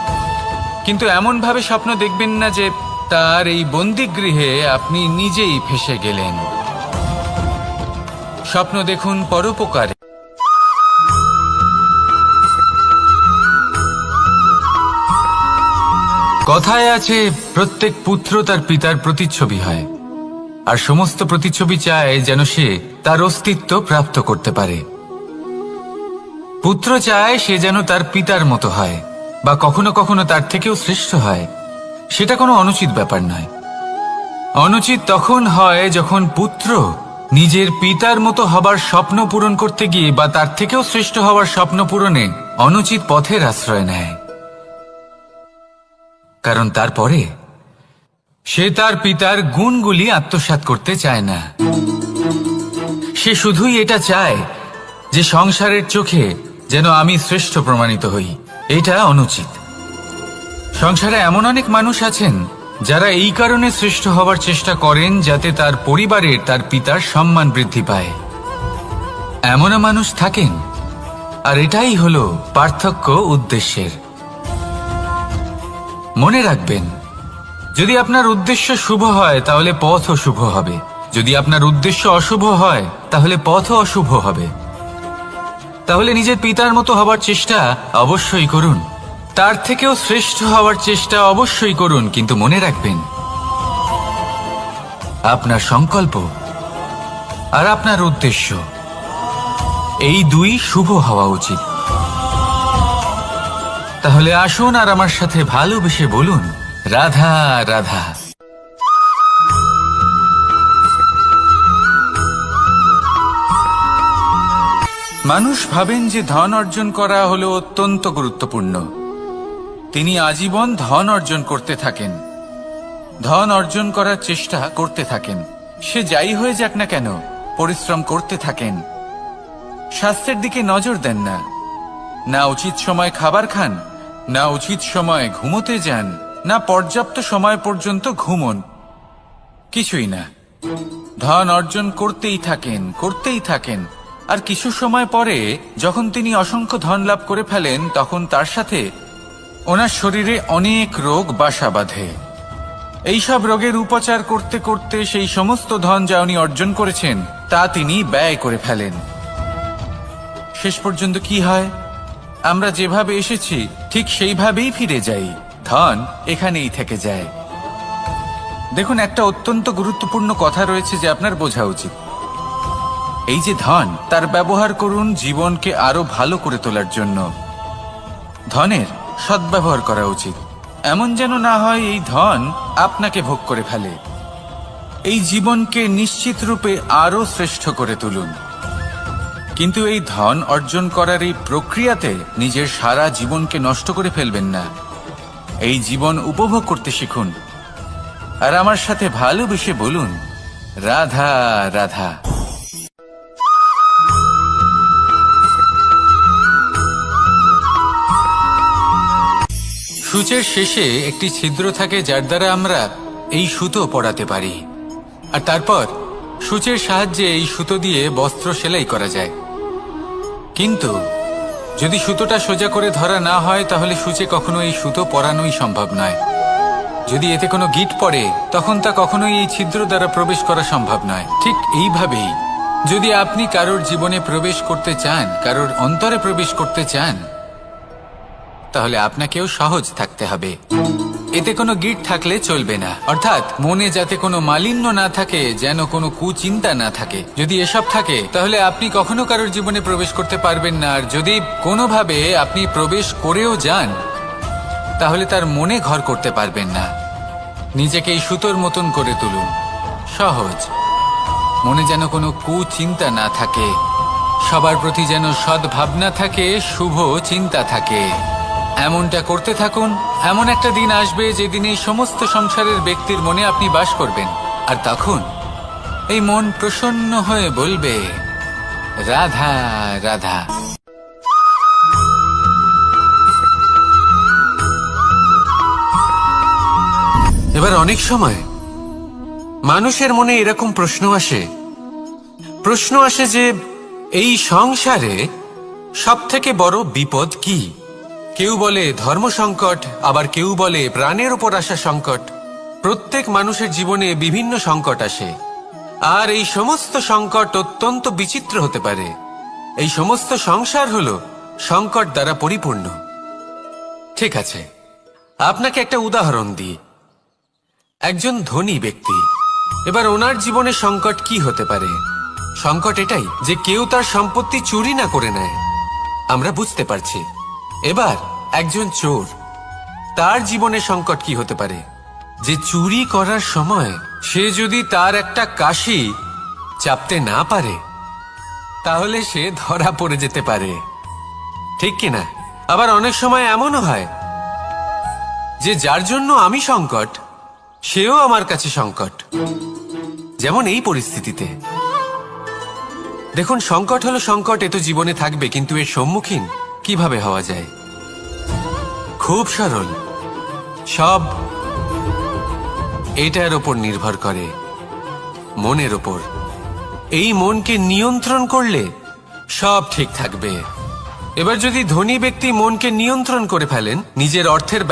কিন্তু এমন ভাবে স্বপ্ন দেখবেন না যে তার এই বন্দিগৃহে আপনি নিজেই ফেঁসে গেলেন। স্বপ্ন দেখুন পরোপকারে। কথায় আছে, প্রত্যেক পুত্র তার পিতার প্রতিচ্ছবি হয়, আর সমস্ত প্রতিচ্ছবি চায় যেন সে তার অস্তিত্ব প্রাপ্ত করতে পারে। পুত্র চায় সে যেন তার পিতার মতো হয়, বা কখনো কখনো তার থেকেও শ্রেষ্ঠ হয়। সেটা কোনো অনুচিত ব্যাপার নয়। অনুচিত তখন হয় যখন পুত্র নিজের পিতার মতো হবার স্বপ্ন পূরণ করতে গিয়ে বা তার থেকেও শ্রেষ্ঠ হওয়ার স্বপ্ন পূরণে অনুচিত পথের আশ্রয় নেয়। কারণ তারপরে সে তার পিতার গুণগুলি আত্মসাৎ করতে চায় না। সে শুধুই এটা চায় যে সংসারের চোখে যেন আমি শ্রেষ্ঠ প্রমাণিত হই, এটা অনুচিত। সংসারে এমন অনেক মানুষ আছেন যারা এই কারণে শ্রেষ্ঠ হওয়ার চেষ্টা করেন যাতে তার পরিবারের, তার পিতার সম্মান বৃদ্ধি পায়। এমনও মানুষ থাকেন, আর এটাই হলো পার্থক্য উদ্দেশ্যের। মনে রাখবেন, যদি আপনার উদ্দেশ্য শুভ হয় তাহলে পথও শুভ হবে, যদি আপনার উদ্দেশ্য অশুভ হয় তাহলে পথও অশুভ হবে। তাহলে নিজের পিতার মতো হবার চেষ্টা অবশ্যই করুন, তার থেকেও শ্রেষ্ঠ হওয়ার চেষ্টা অবশ্যই করুন, কিন্তু মনে রাখবেন আপনার সংকল্প আর আপনার উদ্দেশ্য এই দুই শুভ হওয়া উচিত। তাহলে আসুন আর আমার সাথে ভালোবেসে বলুন, রাধা রাধা। মানুষ ভাবেন যে ধন অর্জন করা হলো অত্যন্ত গুরুত্বপূর্ণ। তিনি আজীবন ধন অর্জন করতে থাকেন, ধন অর্জন করার চেষ্টা করতে থাকেন। সে যাই হয়ে যাক না কেন, পরিশ্রম করতে থাকেন। স্বাস্থ্যের দিকে নজর দেন না, না উচিত সময় খাবার খান, না উচিত সময় ঘুমোতে যান, না পর্যাপ্ত সময় পর্যন্ত ঘুমন, কিছুই না। ধন অর্জন করতেই থাকেন, করতেই থাকেন। আর কিছু সময় পরে যখন তিনি অসংখ্য ধন লাভ করে ফেলেন, তখন তার সাথে ওনার শরীরে অনেক রোগ বাসা বাঁধে। এইসব রোগের উপচার করতে করতে সেই সমস্ত ধন যা উনি অর্জন করেছেন তা তিনি ব্যয় করে ফেলেন। শেষ পর্যন্ত কি হয়? আমরা যেভাবে এসেছি ঠিক সেইভাবেই ফিরে যাই, ধন এখানেই থেকে যায়। দেখুন, একটা অত্যন্ত গুরুত্বপূর্ণ কথা রয়েছে যে আপনার বোঝা উচিত। এই যে ধন, তার ব্যবহার করুন জীবনকে আরো ভালো করে তোলার জন্য। ধনের সদ্ব্যবহার করা উচিত, এমন যেন না হয় এই ধন আপনাকে ভোগ করে ফেলে। এই জীবনকে নিশ্চিত রূপে আরো শ্রেষ্ঠ করে তুলুন, কিন্তু এই ধন অর্জন করার এই প্রক্রিয়াতে নিজের সারা জীবনকে নষ্ট করে ফেলবেন না। এই জীবন উপভোগ করতে শিখুন, আর আমার সাথে ভালোবেসে বলুন, রাধা রাধা। সূচের শেষে একটি ছিদ্র থাকে যার দ্বারা আমরা এই সুতো পরাতে পারি, আর তারপর সূচের সাহায্যে এই সুতো দিয়ে বস্ত্র সেলাই করা যায়। কিন্তু যদি সুতোটা সোজা করে ধরা না হয় তাহলে সূচে কখনো এই সুতো পরানোই সম্ভব নয়। যদি এতে কোনো গিঁট পড়ে তখন তা কখনোই এই ছিদ্র দ্বারা প্রবেশ করা সম্ভব নয়। ঠিক এইভাবেই যদি আপনি কারোর জীবনে প্রবেশ করতে চান, কারোর অন্তরে প্রবেশ করতে চান, তাহলে আপনাকেও সহজ থাকতে হবে। এতে কোনো গিঁট থাকলে চলবে না, অর্থাৎ মনে যাতে কোনো মালিন্য না থাকে, যেন কোনো কুচিন্তা না থাকে। যদি এসব থাকে তাহলে আপনি কখনো কারোর জীবনে প্রবেশ করতে পারবেন না। আর যদি কোনোভাবে আপনি প্রবেশ করেও যান তাহলে তার মনে ঘর করতে পারবেন না। নিজেকে এই সুতোর মতন করে তুলুন, সহজ। মনে যেন কোনো কুচিন্তা না থাকে, সবার প্রতি যেন সদ্ভাবনা থাকে, শুভ চিন্তা থাকে। এমনটা করতে থাকুন। এমন একটা দিন আসবে যেদিন এই সমস্ত সংসারের ব্যক্তির মনে আপনি বাস করবেন, আর তখন এই মন প্রসন্ন হয়ে বলবে, রাধা রাধা। এবার অনেক সময় মানুষের মনে এরকম প্রশ্ন আসে যে এই সংসারে সবথেকে বড় বিপদ কি? কেউ বলে ধর্ম সংকট, আবার কেউ বলে প্রাণের উপর আসা সংকট। প্রত্যেক মানুষের জীবনে বিভিন্ন সংকট আসে, আর এই সমস্ত সংকট অত্যন্ত বিচিত্র হতে পারে। এই সমস্ত সংসার হলো সংকট দ্বারা পরিপূর্ণ। ঠিক আছে, আপনাকে একটা উদাহরণ দিই। একজন ধনী ব্যক্তি, এবার ওনার জীবনে সংকট কি হতে পারে? সংকট এটাই যে কেউ তার সম্পত্তি চুরি না করে নেয়, আমরা বুঝতে পারছি। এবার একজন চোর, তার জীবনে সংকট কি হতে পারে? যে চুরি করার সময় সে যদি তার একটা কাশি চাপতে না পারে তাহলে সে ধরা পড়ে যেতে পারে, ঠিক কিনা? আবার অনেক সময় এমনও হয় যে যার জন্য আমি সংকট, সেও আমার কাছে সংকট। যেমন এই পরিস্থিতিতে দেখুন, সংকট হলো সংকট, এ তো জীবনে থাকবে, কিন্তু এর সম্মুখীন কিভাবে হওয়া যায়? খুব সরল। সব এটার উপর নির্ভর করে, মনের উপর। এই মনকে নিয়ন্ত্রণ করলে সব ঠিক থাকবে। এবার যদি ধনী ব্যক্তি মনকে নিয়ন্ত্রণ করে ফেলেন, নিজের অর্থের